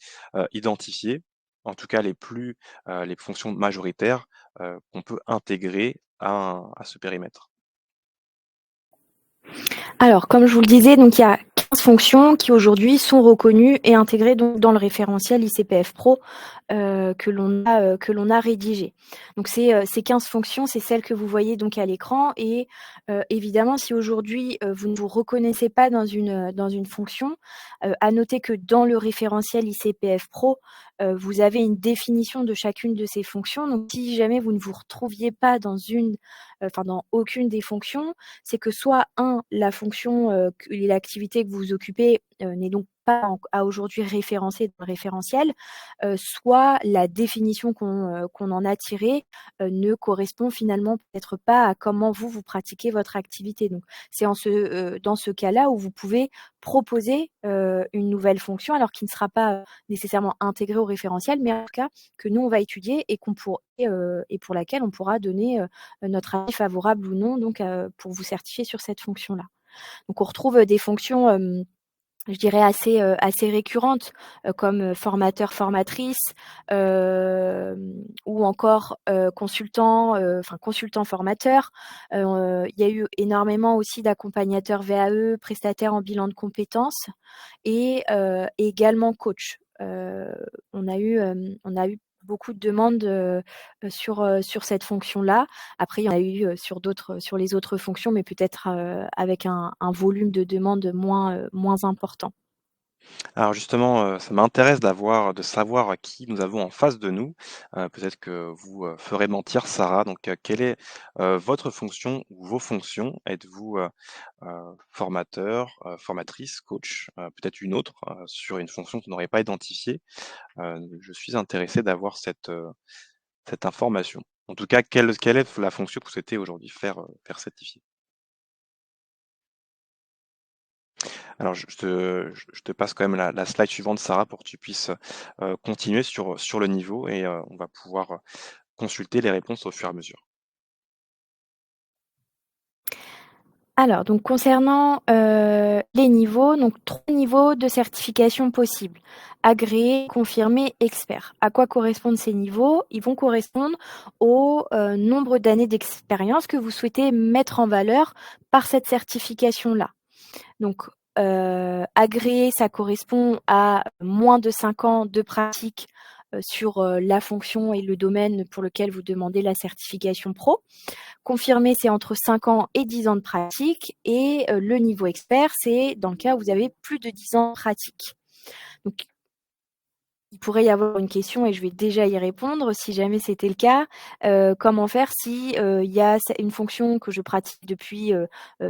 identifiées, en tout cas les fonctions majoritaires, qu'on peut intégrer à ce périmètre? Alors, comme je vous le disais, donc il y a 15 fonctions qui aujourd'hui sont reconnues et intégrées donc dans le référentiel ICPF Pro, que l'on a rédigé. Donc ces 15 fonctions, c'est celles que vous voyez donc à l'écran et évidemment, si aujourd'hui, vous ne vous reconnaissez pas dans une fonction, à noter que dans le référentiel ICPF Pro, vous avez une définition de chacune de ces fonctions. Donc si jamais vous ne vous retrouviez pas dans aucune des fonctions, c'est que soit la fonction, l'activité que vous occupez, n'est donc pas à aujourd'hui référencée dans le référentiel, soit la définition qu'on en a tirée, ne correspond finalement peut-être pas à comment vous pratiquez votre activité. Donc c'est dans ce cas-là où vous pouvez proposer, une nouvelle fonction alors qui ne sera pas, nécessairement intégrée au référentiel, mais en tout cas que nous on va étudier et pour laquelle on pourra donner, notre avis favorable ou non donc pour vous certifier sur cette fonction-là. Donc on retrouve, des fonctions, je dirais assez récurrentes, comme, formateur, formatrice, ou encore, consultant formateur. Il y a eu énormément aussi d'accompagnateurs VAE, prestataires en bilan de compétences et également coach. On a eu beaucoup de demandes, sur cette fonction-là. Après, il y en a eu, sur les autres fonctions, mais peut-être, avec un volume de demandes moins important. Alors justement, ça m'intéresse de savoir qui nous avons en face de nous. Peut-être que vous, ferez mentir Sarah, donc quelle est, votre fonction ou vos fonctions? Êtes-vous, formateur, formatrice, coach, peut-être une autre, sur une fonction que vous n'aurez pas identifiée? Je suis intéressé d'avoir cette information. En tout cas, quelle est la fonction que vous souhaitez aujourd'hui faire certifier? Alors je te passe quand même la slide suivante Sarah pour que tu puisses, continuer sur le niveau et on va pouvoir, consulter les réponses au fur et à mesure. Alors donc concernant, les niveaux, donc 3 niveaux de certification possibles: agréé, confirmé, expert. À quoi correspondent ces niveaux? Ils vont correspondre au, nombre d'années d'expérience que vous souhaitez mettre en valeur par cette certification-là. Donc, agréé, ça correspond à moins de 5 ans de pratique, sur, la fonction et le domaine pour lequel vous demandez la certification pro. Confirmé, c'est entre 5 ans et 10 ans de pratique et le niveau expert, c'est dans le cas où vous avez plus de 10 ans de pratique. Donc il pourrait y avoir une question et je vais déjà y répondre si jamais c'était le cas. Comment faire si, il y a une fonction que je pratique depuis,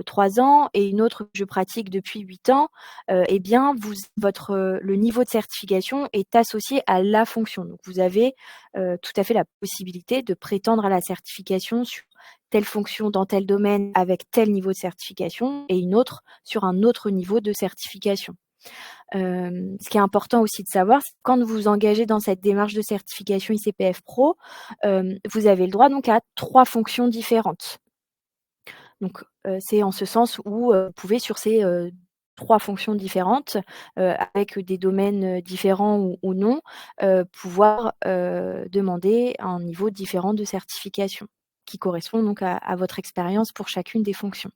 3 ans et une autre que je pratique depuis 8 ans? Eh bien le niveau de certification est associé à la fonction. Donc vous avez, tout à fait la possibilité de prétendre à la certification sur telle fonction dans tel domaine avec tel niveau de certification et une autre sur un autre niveau de certification. Ce qui est important aussi de savoir, c'est que quand vous vous engagez dans cette démarche de certification ICPF Pro, vous avez le droit donc à 3 fonctions différentes. Donc, c'est en ce sens où, vous pouvez sur ces, 3 fonctions différentes, avec des domaines, différents ou non, pouvoir, demander un niveau différent de certification, qui correspond donc à votre expérience pour chacune des fonctions.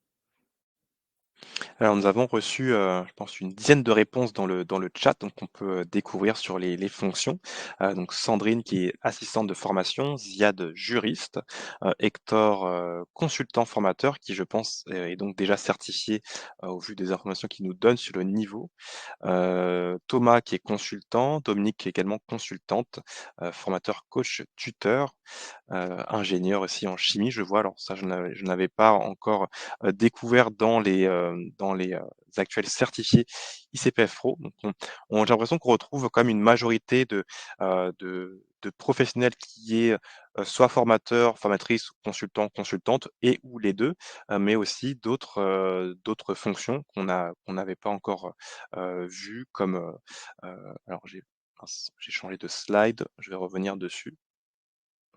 Alors nous avons reçu, je pense une dizaine de réponses dans le chat, donc on peut, découvrir sur les fonctions. Donc Sandrine qui est assistante de formation, Ziad juriste, Hector, consultant formateur qui je pense, est donc déjà certifié, au vu des informations qu'il nous donne sur le niveau. Thomas qui est consultant, Dominique qui est également consultante, formateur coach tuteur, ingénieur aussi en chimie, je vois. Alors ça, je n'avais pas encore, découvert dans les actuels certifiés ICPF Pro. Donc j'ai l'impression qu'on retrouve quand même une majorité de professionnels qui est, soit formateur, formatrice, consultant, consultante et ou les 2, mais aussi d'autres fonctions qu'on n'avait pas encore, vues comme, alors mince, j'ai changé de slide, je vais revenir dessus.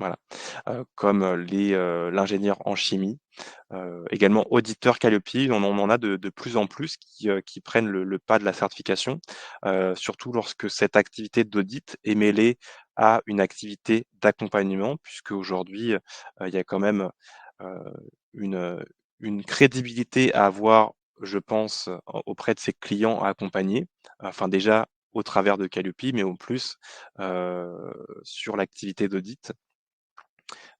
Voilà, comme l'ingénieur en chimie, également auditeur Calliope. On en a de plus en plus qui prennent le pas de la certification, surtout lorsque cette activité d'audit est mêlée à une activité d'accompagnement, puisque aujourd'hui, il y a quand même euh, une crédibilité à avoir, je pense, auprès de ses clients à accompagner. Enfin, déjà au travers de Calliope, mais au plus sur l'activité d'audit.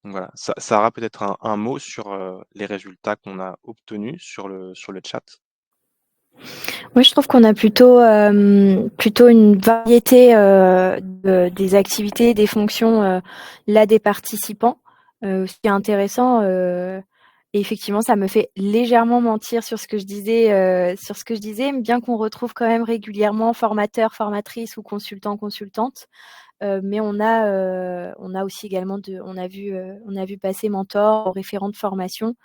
Donc voilà, Sarah, peut-être un mot sur les résultats qu'on a obtenus sur le chat. Moi, je trouve qu'on a plutôt une variété des activités, des fonctions là des participants, ce qui est intéressant. Et effectivement, ça me fait légèrement mentir sur ce que je disais, bien qu'on retrouve quand même régulièrement formateurs, formatrices ou consultants, consultantes. Mais on a aussi également on a vu passer mentor, référent de formation.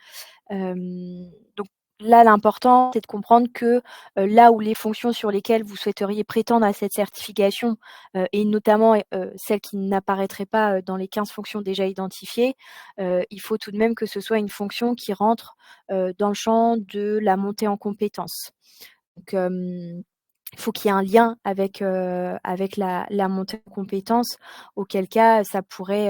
Donc là, l'important, c'est de comprendre que là où les fonctions sur lesquelles vous souhaiteriez prétendre à cette certification, et notamment celles qui n'apparaîtraient pas dans les 15 fonctions déjà identifiées, il faut tout de même que ce soit une fonction qui rentre dans le champ de la montée en compétences. Donc, il faut qu'il y ait un lien avec la montée en compétences, auquel cas ça pourrait,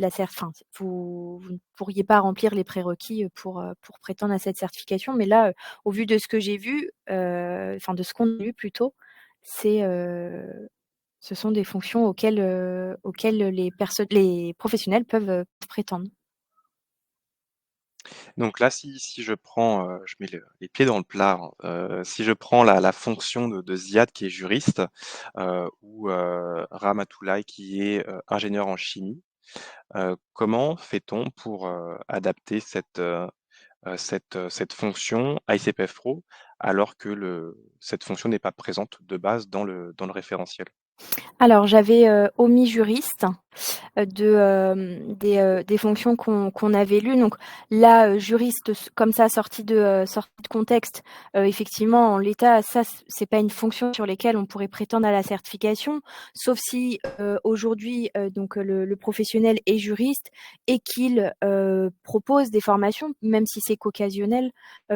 enfin, vous ne pourriez pas remplir les prérequis pour prétendre à cette certification. Mais là, au vu de ce que j'ai vu, enfin de ce qu'on a vu plutôt, c'est, ce sont des fonctions auxquelles les professionnels peuvent prétendre. Donc là, si je prends, je mets les pieds dans le plat, hein, si je prends la fonction de Ziad qui est juriste, ou Ramatoulaye qui est ingénieur en chimie, comment fait-on pour adapter cette fonction à ICPF Pro alors que cette fonction n'est pas présente de base dans le référentiel? Alors j'avais omis juriste. Des fonctions qu'on avait lues. Donc là, juriste, comme ça, sorti de contexte, effectivement, en l'état, ça, c'est pas une fonction sur lesquelles on pourrait prétendre à la certification, sauf si aujourd'hui, donc le professionnel est juriste et qu'il propose des formations, même si c'est qu'occasionnel,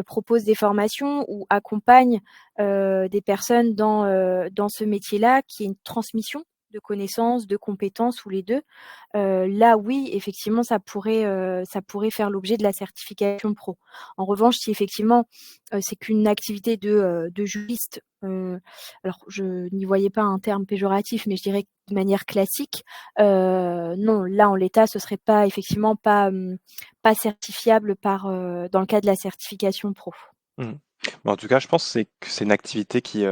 propose des formations ou accompagne des personnes dans ce métier-là, qui est une transmission de connaissances, de compétences ou les 2. Là, oui, effectivement, ça pourrait faire l'objet de la certification pro. En revanche, si effectivement, c'est qu'une activité de juriste, alors je n'y voyais pas un terme péjoratif, mais je dirais de manière classique, non, là, en l'état, ce serait pas effectivement pas certifiable dans le cadre de la certification pro. Mmh. Bah, en tout cas, je pense que c'est une activité qui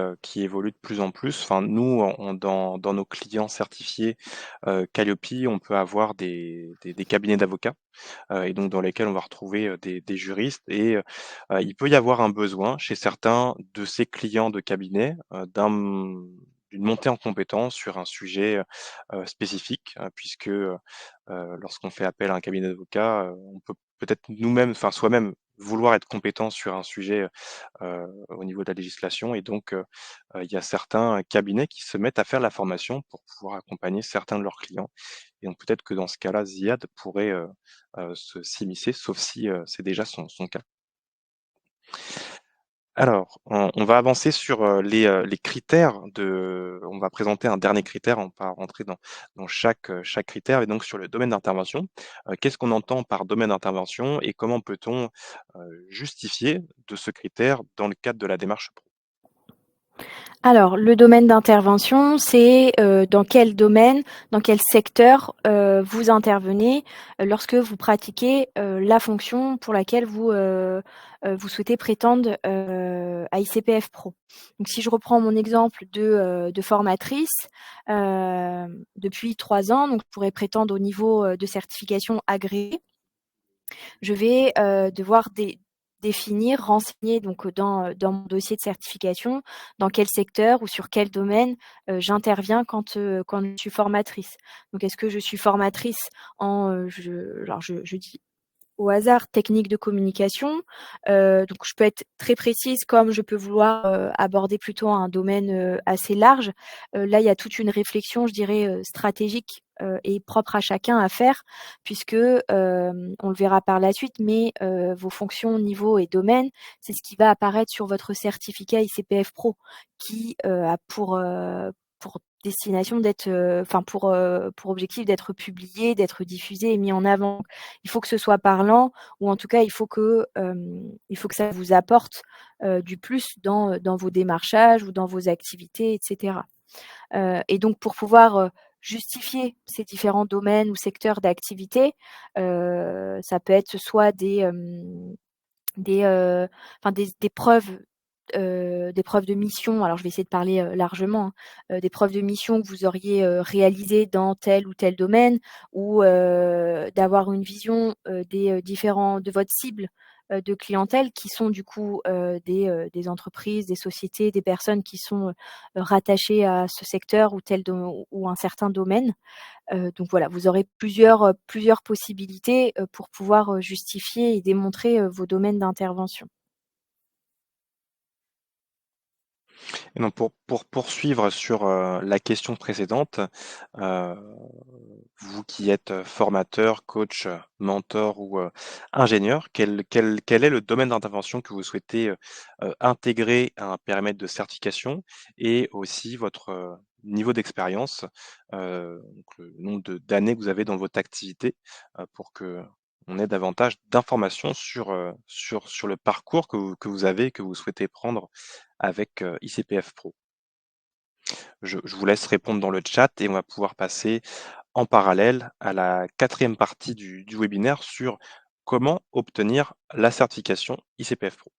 évolue de plus en plus. Enfin, nous, dans nos clients certifiés Calliope, on peut avoir des cabinets d'avocats et donc dans lesquels on va retrouver des juristes et il peut y avoir un besoin chez certains de ces clients de cabinet d'une montée en compétence sur un sujet spécifique, puisque lorsqu'on fait appel à un cabinet d'avocats, on peut peut-être nous-mêmes, enfin soi-même, vouloir être compétent sur un sujet au niveau de la législation et donc il y a certains cabinets qui se mettent à faire la formation pour pouvoir accompagner certains de leurs clients et donc peut-être que dans ce cas-là, Ziad pourrait, s'immiscer, sauf si, c'est déjà son cas. Alors, on va avancer sur, les critères on va présenter un dernier critère, on va pas rentrer dans chaque critère et donc sur le domaine d'intervention. Qu'est-ce qu'on entend par domaine d'intervention et comment peut-on, justifier de ce critère dans le cadre de la démarche pro? Alors, le domaine d'intervention, c'est dans quel domaine, dans quel secteur vous intervenez lorsque vous pratiquez la fonction pour laquelle vous souhaitez prétendre à ICPF Pro. Donc, si je reprends mon exemple de formatrice, depuis 3 ans, donc je pourrais prétendre au niveau de certification agréée. Je vais devoir définir, renseigner donc dans mon dossier de certification, dans quel secteur ou sur quel domaine j'interviens quand je suis formatrice. Donc est-ce que je suis formatrice en, alors je dis au hasard technique de communication, donc je peux être très précise comme je peux vouloir aborder plutôt un domaine assez large. Là, il y a toute une réflexion, je dirais, stratégique est propre à chacun à faire, puisque on le verra par la suite, mais vos fonctions, niveau et domaine, c'est ce qui va apparaître sur votre certificat ICPF Pro, qui a pour destination d'être, enfin pour objectif d'être publié, d'être diffusé et mis en avant. Il faut que ce soit parlant, ou en tout cas il faut que ça vous apporte du plus dans vos démarchages ou dans vos activités, etc. Et donc pour pouvoir justifier ces différents domaines ou secteurs d'activité, ça peut être soit des, enfin des preuves de mission. Alors je vais essayer de parler largement, hein, des preuves de mission que vous auriez réalisées dans tel ou tel domaine, ou d'avoir une vision des différents de votre cible de clientèle, qui sont du coup des entreprises, des sociétés, des personnes qui sont rattachées à ce secteur ou ou un certain domaine. Donc voilà, vous aurez plusieurs possibilités pour pouvoir justifier et démontrer vos domaines d'intervention. Et donc pour poursuivre sur, la question précédente, heu, vous qui êtes formateur, coach, mentor ou, ingénieur, quel est le domaine d'intervention que vous souhaitez, intégrer à un périmètre de certification, et aussi votre, niveau d'expérience, donc le nombre d'années que vous avez dans votre activité, pour qu'on ait davantage d'informations sur, sur le parcours que vous avez, que vous souhaitez prendre avec, ICPF Pro. Je vous laisse répondre dans le chat et on va pouvoir passer en parallèle à la quatrième partie du webinaire sur comment obtenir la certification ICPF Pro.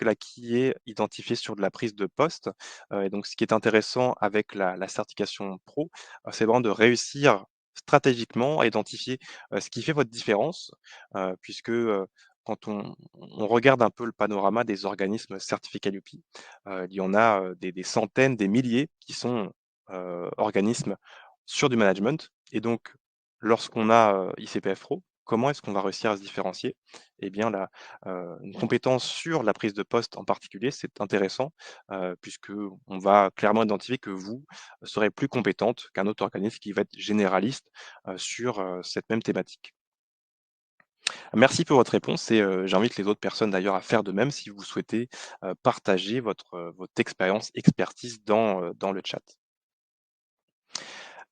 Là, qui est identifié sur de la prise de poste, et donc ce qui est intéressant avec la certification pro, c'est vraiment de réussir stratégiquement à identifier, ce qui fait votre différence, puisque, quand on regarde un peu le panorama des organismes certifiés Qualiopi, il y en a, des centaines, des milliers qui sont, organismes sur du management, et donc lorsqu'on a, ICPF Pro, comment est-ce qu'on va réussir à se différencier? Eh bien la une compétence sur la prise de poste en particulier, c'est intéressant, puisque on va clairement identifier que vous serez plus compétente qu'un autre organisme qui va être généraliste, sur, cette même thématique. Merci pour votre réponse, et j'invite les autres personnes d'ailleurs à faire de même si vous souhaitez, partager votre expérience, expertise dans le chat.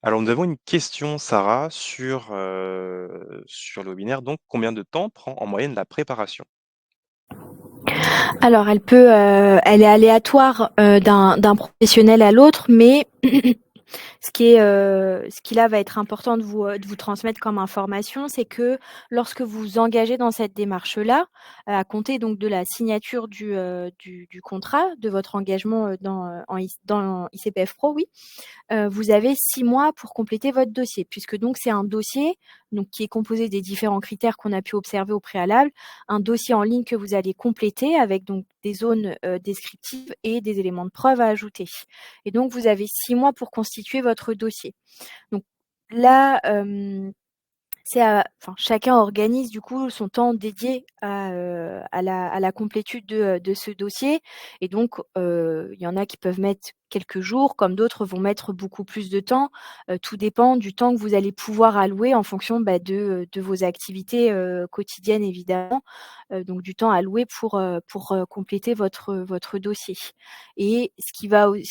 Alors nous avons une question, Sarah, sur le webinaire, donc combien de temps prend en moyenne la préparation? Alors elle est aléatoire d'un professionnel à l'autre, mais ce qui là va être important de vous transmettre comme information, c'est que lorsque vous vous engagez dans cette démarche-là, à compter donc de la signature du contrat, de votre engagement dans ICPF Pro, oui, vous avez 6 mois pour compléter votre dossier, puisque donc c'est un dossier donc qui est composé des différents critères qu'on a pu observer au préalable, un dossier en ligne que vous allez compléter avec donc des zones descriptives et des éléments de preuve à ajouter. Et donc vous avez 6 mois pour constituer votre dossier. Donc là, enfin, chacun organise du coup son temps dédié à la complétude de ce dossier, et donc il y en a qui peuvent mettre quelques jours, comme d'autres vont mettre beaucoup plus de temps. Tout dépend du temps que vous allez pouvoir allouer en fonction, de vos activités quotidiennes évidemment, donc du temps alloué pour compléter votre dossier. Et ce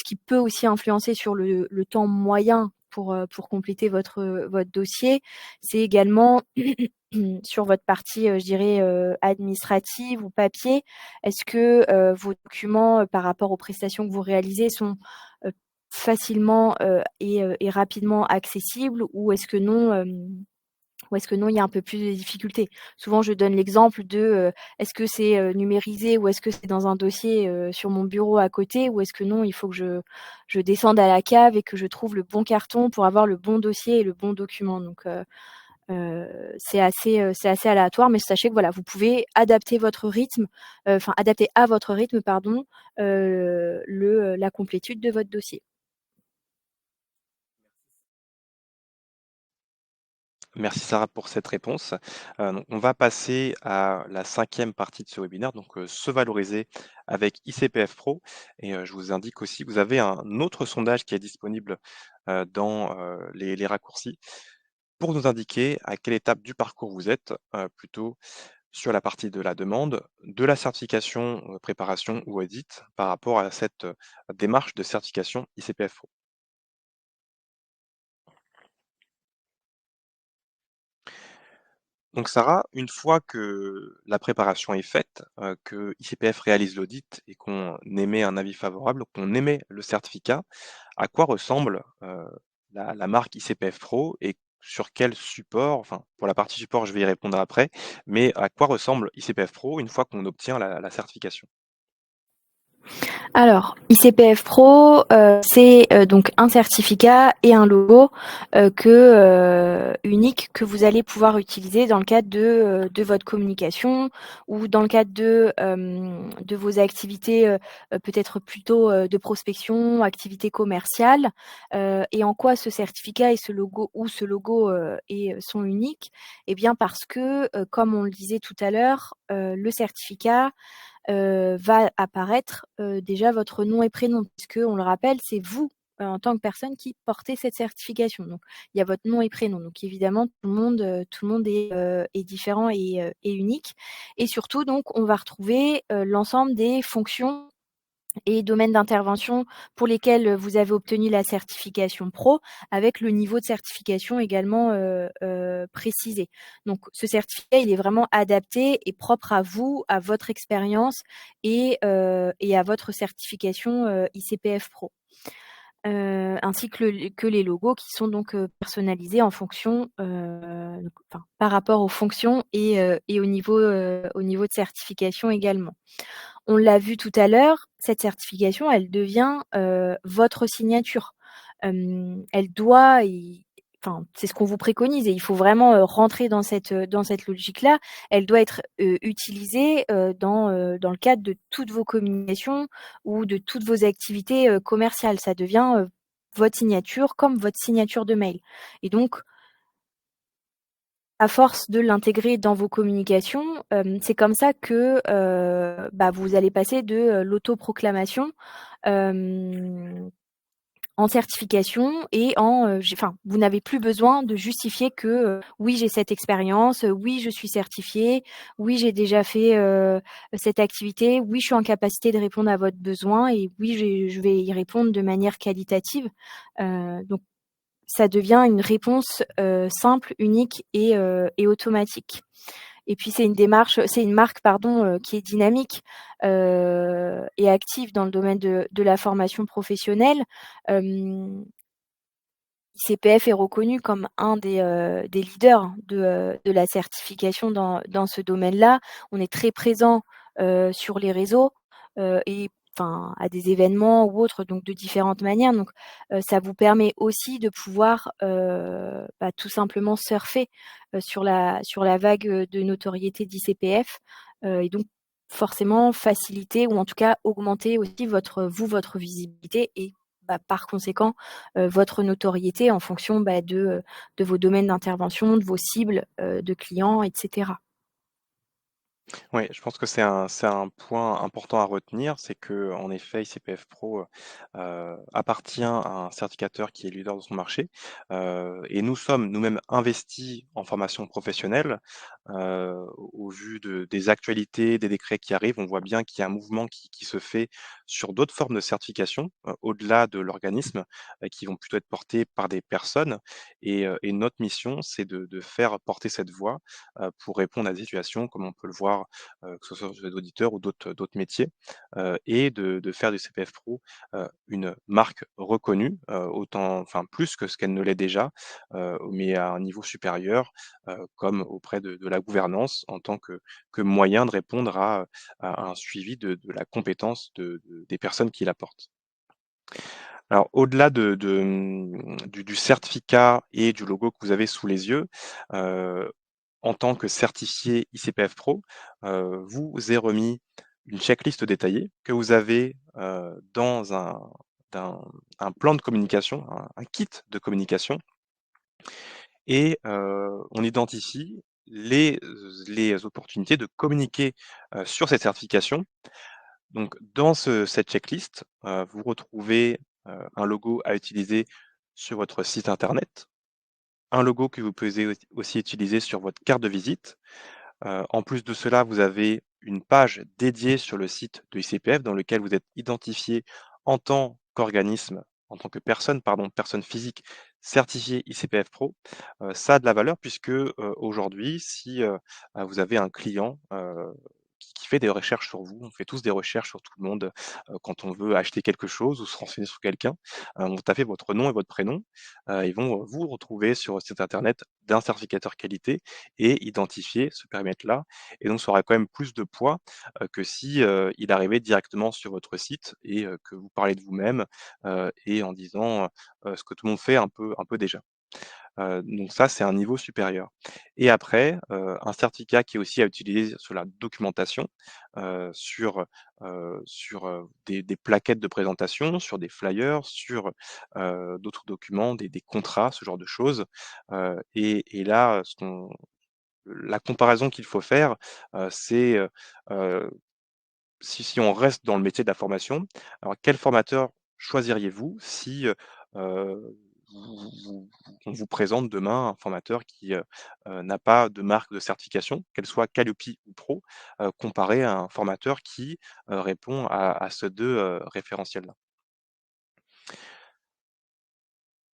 qui peut aussi influencer sur le temps moyen pour compléter votre dossier, c'est également sur votre partie, je dirais, administrative ou papier. Est-ce que, vos documents, par rapport aux prestations que vous réalisez sont, facilement, et rapidement accessibles, ou est-ce que non, il y a un peu plus de difficultés? Souvent, je donne l'exemple de, est-ce que c'est, numérisé, ou est-ce que c'est dans un dossier, sur mon bureau à côté, ou est-ce que non, il faut que je descende à la cave et que je trouve le bon carton pour avoir le bon dossier et le bon document. Donc c'est assez aléatoire, mais sachez que voilà, vous pouvez adapter votre rythme, enfin adapter à votre rythme, pardon, la complétude de votre dossier. Merci Sarah pour cette réponse. Donc on va passer à la 5e partie de ce webinaire, donc se valoriser avec ICPF Pro et je vous indique aussi, vous avez un autre sondage qui est disponible, dans, les raccourcis pour nous indiquer à quelle étape du parcours vous êtes, plutôt sur la partie de la demande, de la certification, préparation ou audit par rapport à cette, démarche de certification ICPF Pro. Donc Sarah, une fois que la préparation est faite, que ICPF réalise l'audit et qu'on émet un avis favorable, qu'on émet le certificat, à quoi ressemble, la marque ICPF Pro et sur quel support? Enfin, pour la partie support, je vais y répondre après, mais à quoi ressemble ICPF Pro une fois qu'on obtient la certification? Alors, ICPF Pro, c'est, donc un certificat et un logo, unique que vous allez pouvoir utiliser dans le cadre de votre communication ou dans le cadre de vos activités, peut-être plutôt, de prospection, activités commerciales. Et en quoi ce certificat et ce logo, sont uniques? Eh bien parce que, comme on le disait tout à l'heure, le certificat va apparaître, déjà votre nom et prénom puisque on le rappelle, c'est vous, en tant que personne qui portez cette certification. Donc il y a votre nom et prénom. Donc évidemment tout le monde est différent et unique et surtout donc on va retrouver, l'ensemble des fonctions et domaines d'intervention pour lesquels vous avez obtenu la certification pro, avec le niveau de certification également précisé. Donc ce certificat, il est vraiment adapté et propre à vous, à votre expérience et à votre certification ICPF Pro. Ainsi que les logos qui sont donc personnalisés en fonction, enfin, par rapport aux fonctions et au niveau de certification également. On l'a vu tout à l'heure, cette certification, elle devient, votre signature. Elle doit y enfin, c'est ce qu'on vous préconise et il faut vraiment, rentrer dans cette logique-là. Elle doit être, utilisée, dans le cadre de toutes vos communications ou de toutes vos activités, commerciales. Ça devient, votre signature comme votre signature de mail et donc à force de l'intégrer dans vos communications, c'est comme ça que, vous allez passer de, l'autoproclamation, hem, en certification et vous n'avez plus besoin de justifier que, «Oui, j'ai cette expérience, oui, je suis certifié, oui, j'ai déjà fait, cette activité, oui, je suis en capacité de répondre à votre besoin et oui, je vais y répondre de manière qualitative». Donc ça devient une réponse, simple, unique et automatique. Et puis c'est une marque pardon, qui est dynamique, et active dans le domaine de la formation professionnelle. ICPF est reconnu comme un des leaders de la certification dans ce domaine-là. On est très présent, sur les réseaux, et enfin à des événements ou autres, donc de différentes manières. Donc, ça vous permet aussi de pouvoir, tout simplement surfer, sur la vague, de notoriété d'ICPF, et donc forcément faciliter ou en tout cas augmenter aussi votre visibilité et par conséquent, votre notoriété en fonction, de vos domaines d'intervention, de vos cibles, de clients et cetera. Oui, je pense que c'est un point important à retenir, c'est que en effet, ICPF Pro, appartient à un certificateur qui est leader dans son marché, et nous sommes nous-mêmes investis en formation professionnelle. Au vu des actualités, des décrets qui arrivent, on voit bien qu'il y a un mouvement qui se fait sur d'autres formes de certification, au-delà de l'organisme, qui vont plutôt être portées par des personnes et notre mission, c'est de faire porter cette voix, pour répondre à des situations comme on peut le voir, que ce soit chez les auditeurs ou d'autres métiers, et de faire du CPF Pro, une marque reconnue, autant enfin plus que ce qu'elle ne l'est déjà, mais à un niveau supérieur, comme auprès de la gouvernance en tant que moyen de répondre à un suivi de la compétence des personnes qui la portent. Alors au-delà du certificat et du logo que vous avez sous les yeux, heu, en tant que certifié ICPF Pro, vous est remis une checklist détaillée que vous avez, dans d'un un plan de communication, un kit de communication et on identifie les opportunités de communiquer, sur cette certification. Donc dans cette checklist, vous retrouvez, un logo à utiliser sur votre site internet, un logo que vous pouvez aussi utiliser sur votre carte de visite. En plus de cela, vous avez une page dédiée sur le site de ICPF dans lequel vous êtes identifié en tant qu'organisme, en tant que personne, pardon, personne physique certifiée ICPF Pro. Ça a de la valeur puisque, aujourd'hui, si, vous avez un client, qui fait des recherches sur vous, on fait tous des recherches sur tout le monde, quand on veut acheter quelque chose ou se renseigner sur quelqu'un, on va taper votre nom et votre prénom, ils vont, vous retrouver sur votre site internet d'un certificateur qualité et identifier ce périmètre-là. Et donc, ça aura quand même plus de poids que si il arrivait directement sur votre site et que vous parlez de vous-même et en disant ce que tout le monde fait un peu déjà. Donc ça, c'est un niveau supérieur. Et après, un certificat qui est aussi à utiliser sur la documentation, sur des plaquettes de présentation, sur des flyers, sur d'autres documents, des contrats, ce genre de choses. Et là, la comparaison qu'il faut faire, c'est, si on reste dans le métier de la formation, alors quel formateur choisiriez-vous si, on vous présente demain un formateur qui, n'a pas de marque de certification, qu'elle soit Calliope ou Pro, comparé à un formateur qui, répond à ces 2 référentiels-là?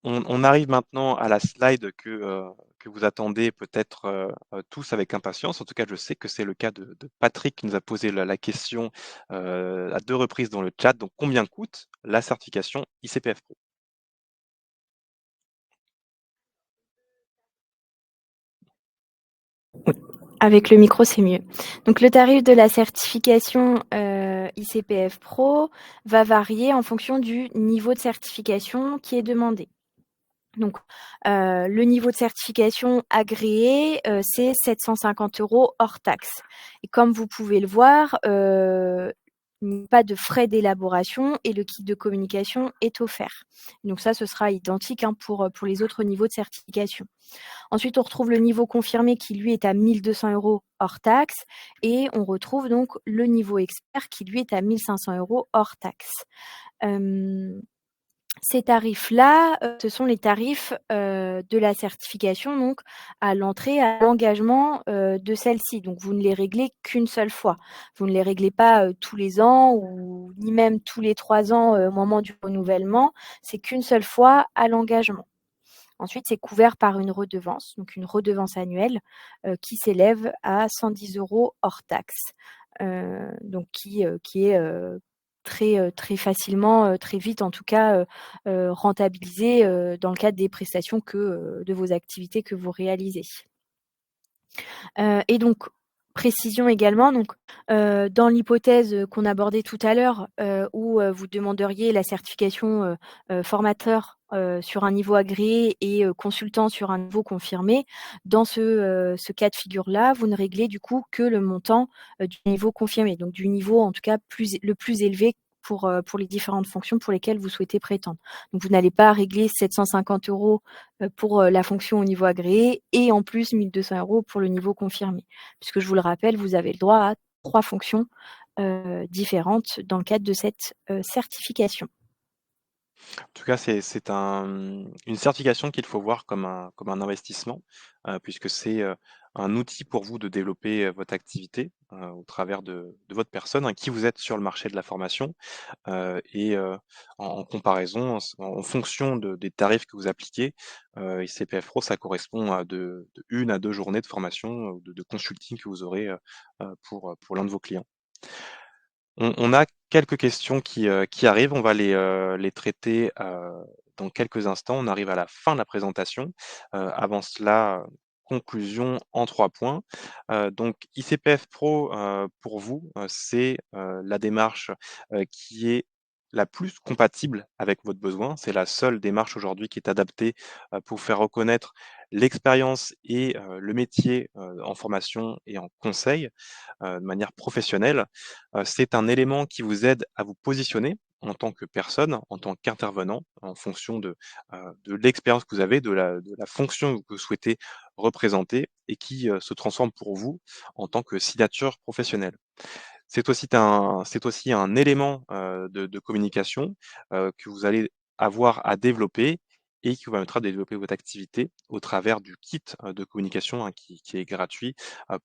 On arrive maintenant à la slide que vous attendez peut-être, tous avec impatience. En tout cas, je sais que c'est le cas de Patrick qui nous a posé la question, à 2 reprises dans le chat. Donc combien coûte la certification ICPF Pro? Avec le micro, c'est mieux. Donc le tarif de la certification, ICPF Pro va varier en fonction du niveau de certification qui est demandé. Donc, le niveau de certification agréé, c'est 750 € hors taxe. Et comme vous pouvez le voir, il n'y a pas de frais d'élaboration et le kit de communication est offert. Donc ça, ce sera identique, hein, pour les autres niveaux de certification. Ensuite, on retrouve le niveau confirmé qui, lui, est à 1 200 € hors taxe et on retrouve donc le niveau expert qui, lui, est à 1 500 € hors taxe. Ces tarifs-là, ce sont les tarifs, de la certification, donc à l'entrée, à l'engagement, de celle-ci. Donc vous ne les réglez qu'une seule fois. Vous ne les réglez pas, tous les ans ou ni même tous les 3 ans, au moment du renouvellement. C'est qu'une seule fois à l'engagement. Ensuite, c'est couvert par une redevance, donc une redevance annuelle, qui s'élève à 110 € hors taxe. Donc qui est, très facilement, très vite en tout cas, rentabilisé, dans le cadre des prestations de vos activités que vous réalisez. Et donc précision également, donc dans l'hypothèse, qu'on abordait tout à l'heure, où, vous demanderiez la certification, formateur, sur un niveau agréé et consultant sur un niveau confirmé. Dans ce cas de figure-là, vous ne réglez du coup que le montant, du niveau confirmé, donc du niveau en tout cas le plus élevé pour les différentes fonctions pour lesquelles vous souhaitez prétendre. Donc vous n'allez pas régler 750 € pour, la fonction au niveau agréé et en plus 1 200 € pour le niveau confirmé. Puisque je vous le rappelle, vous avez le droit à 3 fonctions, différentes dans le cadre de cette, certification. En tout cas, c'est une certification qu'il faut voir comme un investissement, puisque c'est, un outil pour vous de développer, votre activité, au travers de votre personne, hein, qui vous êtes sur le marché de la formation. Et en comparaison, en fonction des tarifs que vous appliquez, ICPF Pro, ça correspond à de 1 à 2 journées de formation, ou de consulting que vous aurez, pour l'un de vos clients. On a quelques questions qui arrivent, on va les traiter, dans quelques instants. On arrive à la fin de la présentation. Avant cela, conclusion en 3 points. Donc ICPF Pro, pour vous, c'est, la démarche, qui est la plus compatible avec votre besoin. C'est la seule démarche aujourd'hui qui est adaptée, pour faire reconnaître l'expérience et le métier, en formation et en conseil, de manière professionnelle. C'est un élément qui vous aide à vous positionner en tant que personne, en tant qu'intervenant, en fonction de l'expérience que vous avez, de la fonction que vous souhaitez représenter et qui se transforme pour vous en tant que signature professionnelle. C'est aussi un élément de communication que vous allez avoir à développer et qui vous permettra de développer votre activité au travers du kit de communication, hein, qui est gratuit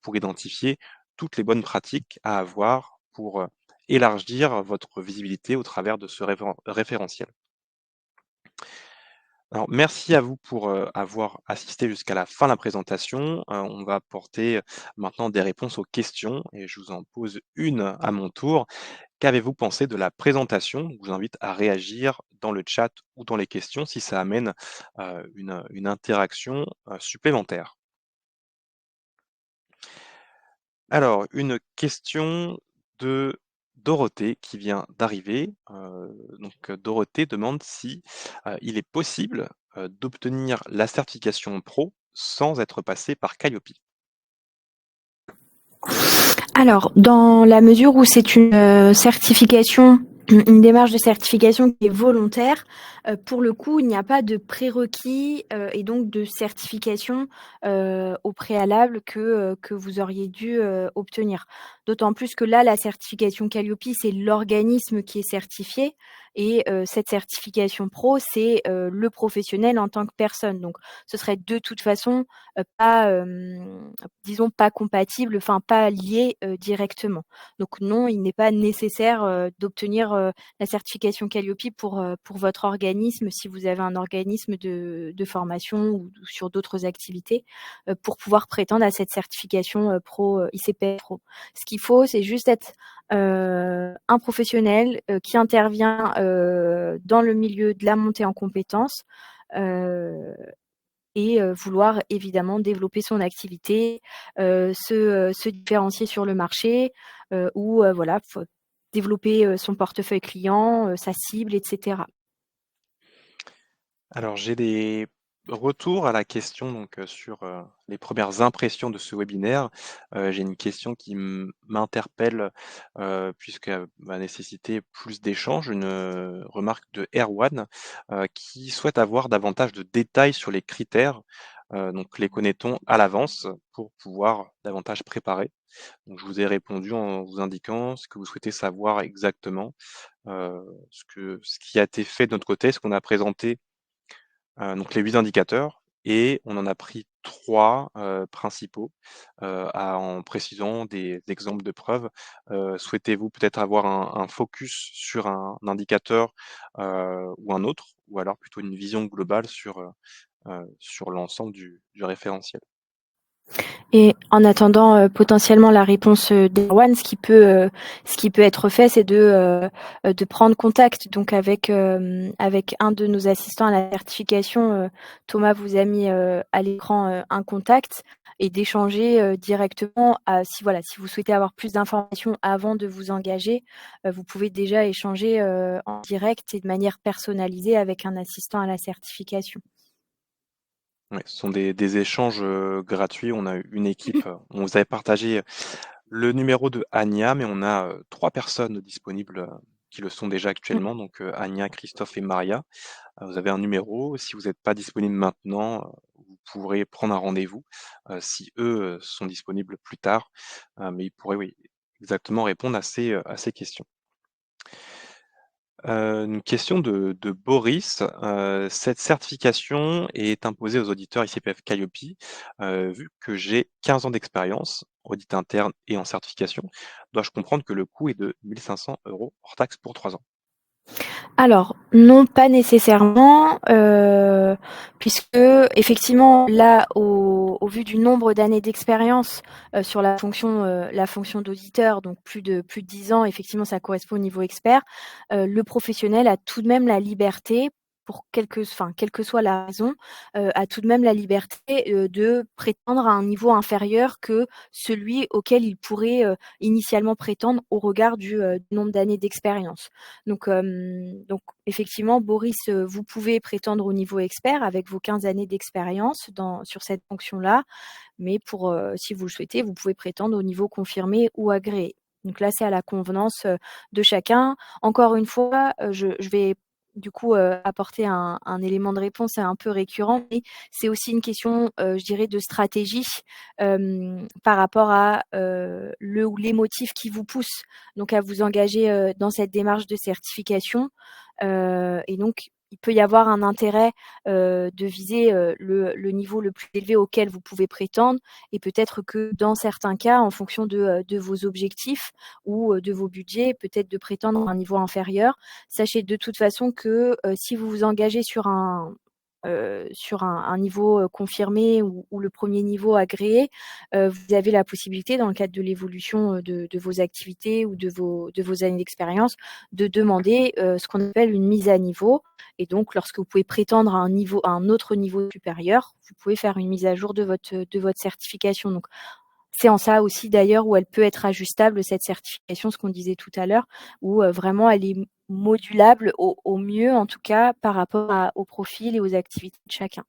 pour identifier toutes les bonnes pratiques à avoir pour élargir votre visibilité au travers de ce référentiel. Alors, merci à vous pour avoir assisté jusqu'à la fin de la présentation. On va apporter maintenant des réponses aux questions et je vous en pose une à mon tour. Qu'avez-vous pensé de la présentation? Je vous invite à réagir dans le chat ou dans les questions si ça amène une interaction supplémentaire. Alors, une question de Dorothée qui vient d'arriver. Donc, Dorothée demande si il est possible d'obtenir la certification pro sans être passé par Calliope. Alors, dans la mesure où c'est une certification, une démarche de certification qui est volontaire, pour le coup, il n'y a pas de prérequis et donc de certification au préalable que vous auriez dû obtenir. D'autant plus que là, la certification Calliope, c'est l'organisme qui est certifié et cette certification pro, c'est le professionnel en tant que personne. Donc, ce serait de toute façon pas, disons, pas compatible, enfin pas lié directement. Donc non, il n'est pas nécessaire d'obtenir la certification Calliope pour votre organisme, si vous avez un organisme de formation ou sur d'autres activités, pour pouvoir prétendre à cette certification pro, ICPF Pro. Ce qu'il faut, c'est juste être un professionnel qui intervient dans le milieu de la montée en compétences, et vouloir évidemment développer son activité, se différencier sur le marché, ou voilà, faut développer son portefeuille client, sa cible, et cetera. Alors, j'ai des retours à la question donc, sur les premières impressions de ce webinaire. J'ai une question qui m'interpelle puisqu'elle va nécessiter plus d'échanges. Une remarque de Erwan qui souhaite avoir davantage de détails sur les critères. Donc, les connaît-on à l'avance pour pouvoir davantage préparer? Donc, je vous ai répondu en vous indiquant ce que vous souhaitez savoir exactement, ce qui a été fait de notre côté, ce qu'on a présenté donc les 8 indicateurs et on en a pris 3 principaux, en précisant des exemples de preuves. Souhaitez-vous peut-être avoir un focus sur un indicateur ou un autre? Ou alors plutôt une vision globale sur l'ensemble du référentiel? Et en attendant potentiellement la réponse d'Erwan, ce qui peut être fait, c'est de prendre contact donc avec un de nos assistants à la certification. Thomas vous a mis à l'écran un contact et d'échanger directement. Si vous souhaitez avoir plus d'informations avant de vous engager, vous pouvez déjà échanger en direct et de manière personnalisée avec un assistant à la certification. Ouais, ce sont des échanges gratuits. On a une équipe, on vous avait partagé le numéro de Anya, mais on a 3 personnes disponibles qui le sont déjà actuellement, donc Anya, Christophe et Maria. Vous avez un numéro. Si vous n'êtes pas disponible maintenant, vous pourrez prendre un rendez-vous si eux sont disponibles plus tard. Mais ils pourraient, oui, exactement répondre à ces questions. Une question de Boris. Cette certification est imposée aux auditeurs ICPF Calliope, vu que j'ai 15 ans d'expérience, audit interne et en certification, dois-je comprendre que le coût est de 1 500 € hors taxe pour 3 ans? Alors, non, pas nécessairement, puisque effectivement, là, au vu du nombre d'années d'expérience, sur la fonction d'auditeur, donc plus de 10 ans, effectivement, ça correspond au niveau expert. Le professionnel a tout de même la liberté, pour quelle que soit la raison, a tout de même la liberté, de prétendre à un niveau inférieur que celui auquel il pourrait, initialement prétendre au regard du nombre d'années d'expérience. Donc effectivement, Boris, vous pouvez prétendre au niveau expert avec vos 15 années d'expérience sur cette fonction-là, mais si vous le souhaitez, vous pouvez prétendre au niveau confirmé ou agréé. Donc là, c'est à la convenance, de chacun. Encore une fois, je vais du coup, apporter un élément de réponse un peu récurrent, mais c'est aussi une question, je dirais de stratégie, par rapport à, le ou les motifs qui vous poussent donc à vous engager, dans cette démarche de certification. Et donc il peut y avoir un intérêt, de viser, le niveau le plus élevé auquel vous pouvez prétendre et peut-être que dans certains cas, en fonction de vos objectifs ou, de vos budgets, peut-être de prétendre à un niveau inférieur. Sachez de toute façon que, si vous vous engagez sur un niveau, confirmé ou le premier niveau agréé, vous avez la possibilité dans le cadre de l'évolution, de vos activités ou de vos années d'expérience, de demander, ce qu'on appelle une mise à niveau et donc lorsque vous pouvez prétendre à un autre niveau supérieur, vous pouvez faire une mise à jour de votre certification. Donc c'est en ça aussi d'ailleurs où elle peut être ajustable cette certification, ce qu'on disait tout à l'heure, où, vraiment elle est modulable au mieux en tout cas par rapport au profil et aux activités de chacun.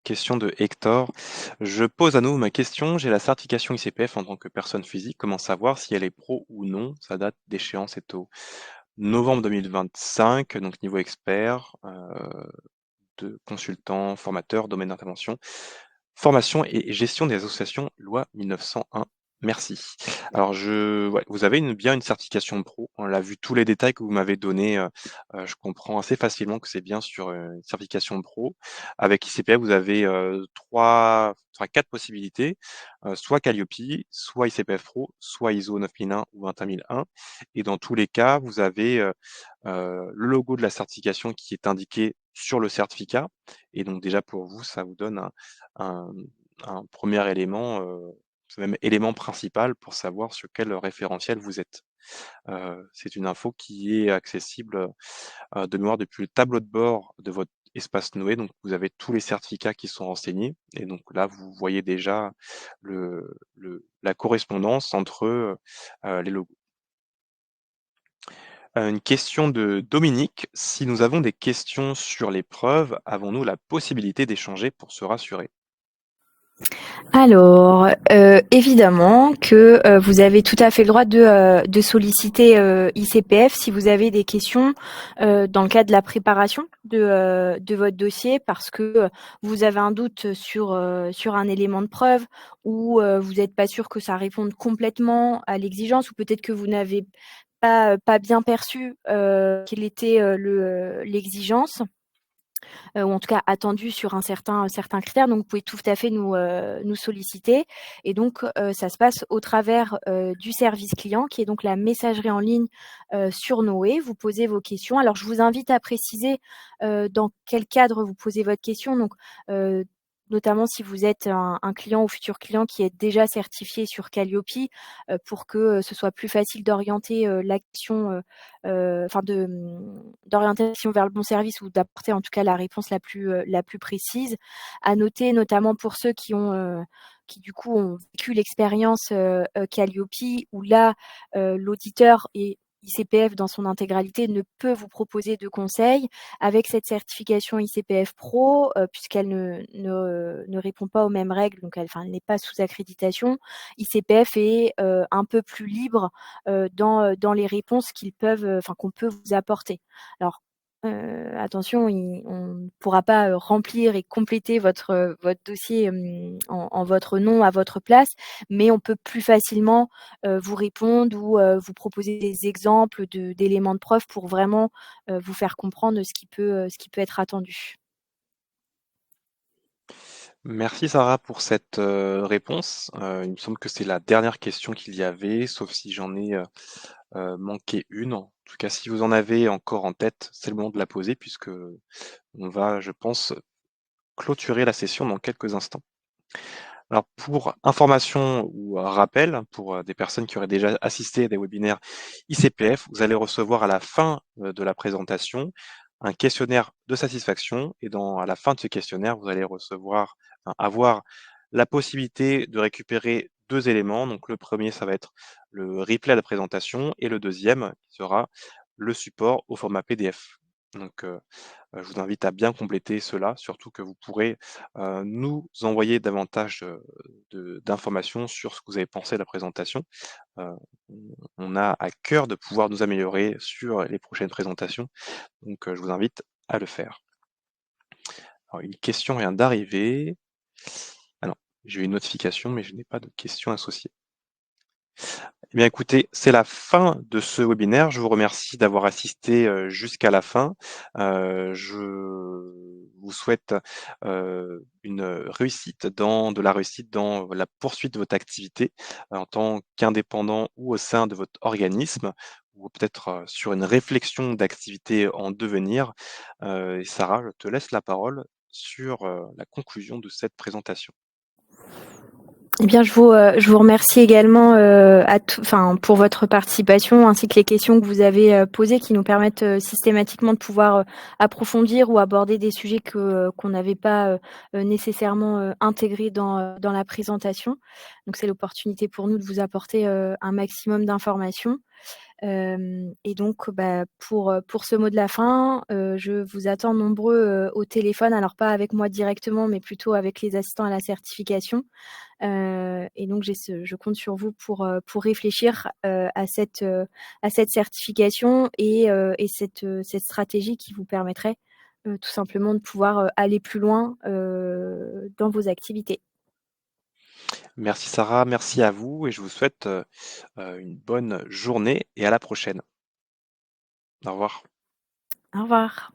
Question de Hector. Je pose à nouveau ma question. J'ai la certification ICPF en tant que personne physique. Comment savoir si elle est pro ou non? Sa date d'échéance est au novembre 2025, donc niveau expert, de consultant, formateur, domaine d'intervention, formation et gestion des associations, loi 1901. Merci. Alors ouais, vous avez bien une certification pro. On l'a vu, tous les détails que vous m'avez donnés, je comprends assez facilement que c'est bien sur, une certification pro. Avec ICPF, vous avez, 4 possibilités, soit Calliope, soit ICPF Pro, soit ISO 9001 ou 21001 et dans tous les cas, vous avez, le logo de la certification qui est indiqué sur le certificat et donc déjà pour vous, ça vous donne un un 1 élément, c'est même élément principal pour savoir sur quel référentiel vous êtes. C'est une info qui est accessible, de mémoire depuis le tableau de bord de votre espace Noé, donc vous avez tous les certificats qui sont renseignés et donc là, vous voyez déjà la correspondance entre, les logos. Une question de Dominique: «Si nous avons des questions sur l'épreuve, avons-nous la possibilité d'échanger pour se rassurer?» Alors, évidemment que, vous avez tout à fait le droit de solliciter, ICPF si vous avez des questions, dans le cadre de la préparation de votre dossier parce que, vous avez un doute sur un élément de preuve ou, vous n'êtes pas sûr que ça réponde complètement à l'exigence ou peut-être que vous n'avez pas bien perçu, quelle était, l'exigence. Ou en tout cas attendu sur un certain critère. Donc vous pouvez tout à fait nous solliciter et donc ça se passe au travers, du service client qui est donc la messagerie en ligne, sur Noé. Vous posez vos questions. Alors je vous invite à préciser, dans quel cadre vous posez votre question. Donc, notamment si vous êtes un client ou futur client qui est déjà certifié sur Calliope, pour que, ce soit plus facile d'orienter, l'action, enfin d'orientation vers le bon service ou d'apporter en tout cas la réponse la plus précise. À noter notamment pour ceux qui du coup ont vécu l'expérience, Calliope où là, l'auditeur et ICPF dans son intégralité ne peut vous proposer de conseils. Avec cette certification ICPF Pro, puisqu'elle ne répond pas aux mêmes règles, donc elle n'est pas sous accréditation, ICPF est, un peu plus libre, dans les réponses qu'on peut vous apporter. Alors, attention, on ne pourra pas, remplir et compléter votre dossier, en votre nom, à votre place, mais on peut plus facilement, vous répondre ou, vous proposer des exemples d'éléments de preuve pour vraiment, vous faire comprendre ce qui peut être attendu. Merci Sarah pour cette, réponse. Il me semble que c'est la dernière question qu'il y avait, sauf si j'en ai, manqué une. En tout cas, si vous en avez encore en tête, c'est le moment de la poser puisque on va, je pense, clôturer la session dans quelques instants. Alors pour information ou rappel, pour, des personnes qui auraient déjà assisté à des webinaires ICPF, vous allez recevoir à la fin, de la présentation, un questionnaire de satisfaction et à la fin de ce questionnaire, vous allez avoir la possibilité de récupérer 2 éléments. Donc le premier, ça va être le replay de la présentation et le deuxième qui sera le support au format PDF. Donc, je vous invite à bien compléter cela, surtout que vous pourrez, nous envoyer davantage, d'informations sur ce que vous avez pensé de la présentation. Heu, on a à cœur de pouvoir nous améliorer sur les prochaines présentations, donc je vous invite à le faire. Alors une question vient d'arriver. Ah non, j'ai eu une notification, mais je n'ai pas de questions associées. Eh bien, écoutez, c'est la fin de ce webinaire. Je vous remercie d'avoir assisté jusqu'à la fin. Je vous souhaite une réussite de la réussite dans la poursuite de votre activité en tant qu'indépendant ou au sein de votre organisme ou peut-être sur une réflexion d'activité en devenir. Et Sarah, je te laisse la parole sur la conclusion de cette présentation. Eh bien, je vous remercie également pour votre participation ainsi que les questions que vous avez posées qui nous permettent systématiquement de pouvoir approfondir ou aborder des sujets qu'on n'avait pas nécessairement intégrés dans la présentation. Donc, c'est l'opportunité pour nous de vous apporter un maximum d'informations. Et donc, pour ce mot de la fin, je vous attends nombreux au téléphone, alors pas avec moi directement, mais plutôt avec les assistants à la certification. Et donc je compte sur vous pour réfléchir à cette certification et cette stratégie qui vous permettrait tout simplement de pouvoir aller plus loin dans vos activités. Merci Sarah, merci à vous et je vous souhaite une bonne journée et à la prochaine. Au revoir. Au revoir.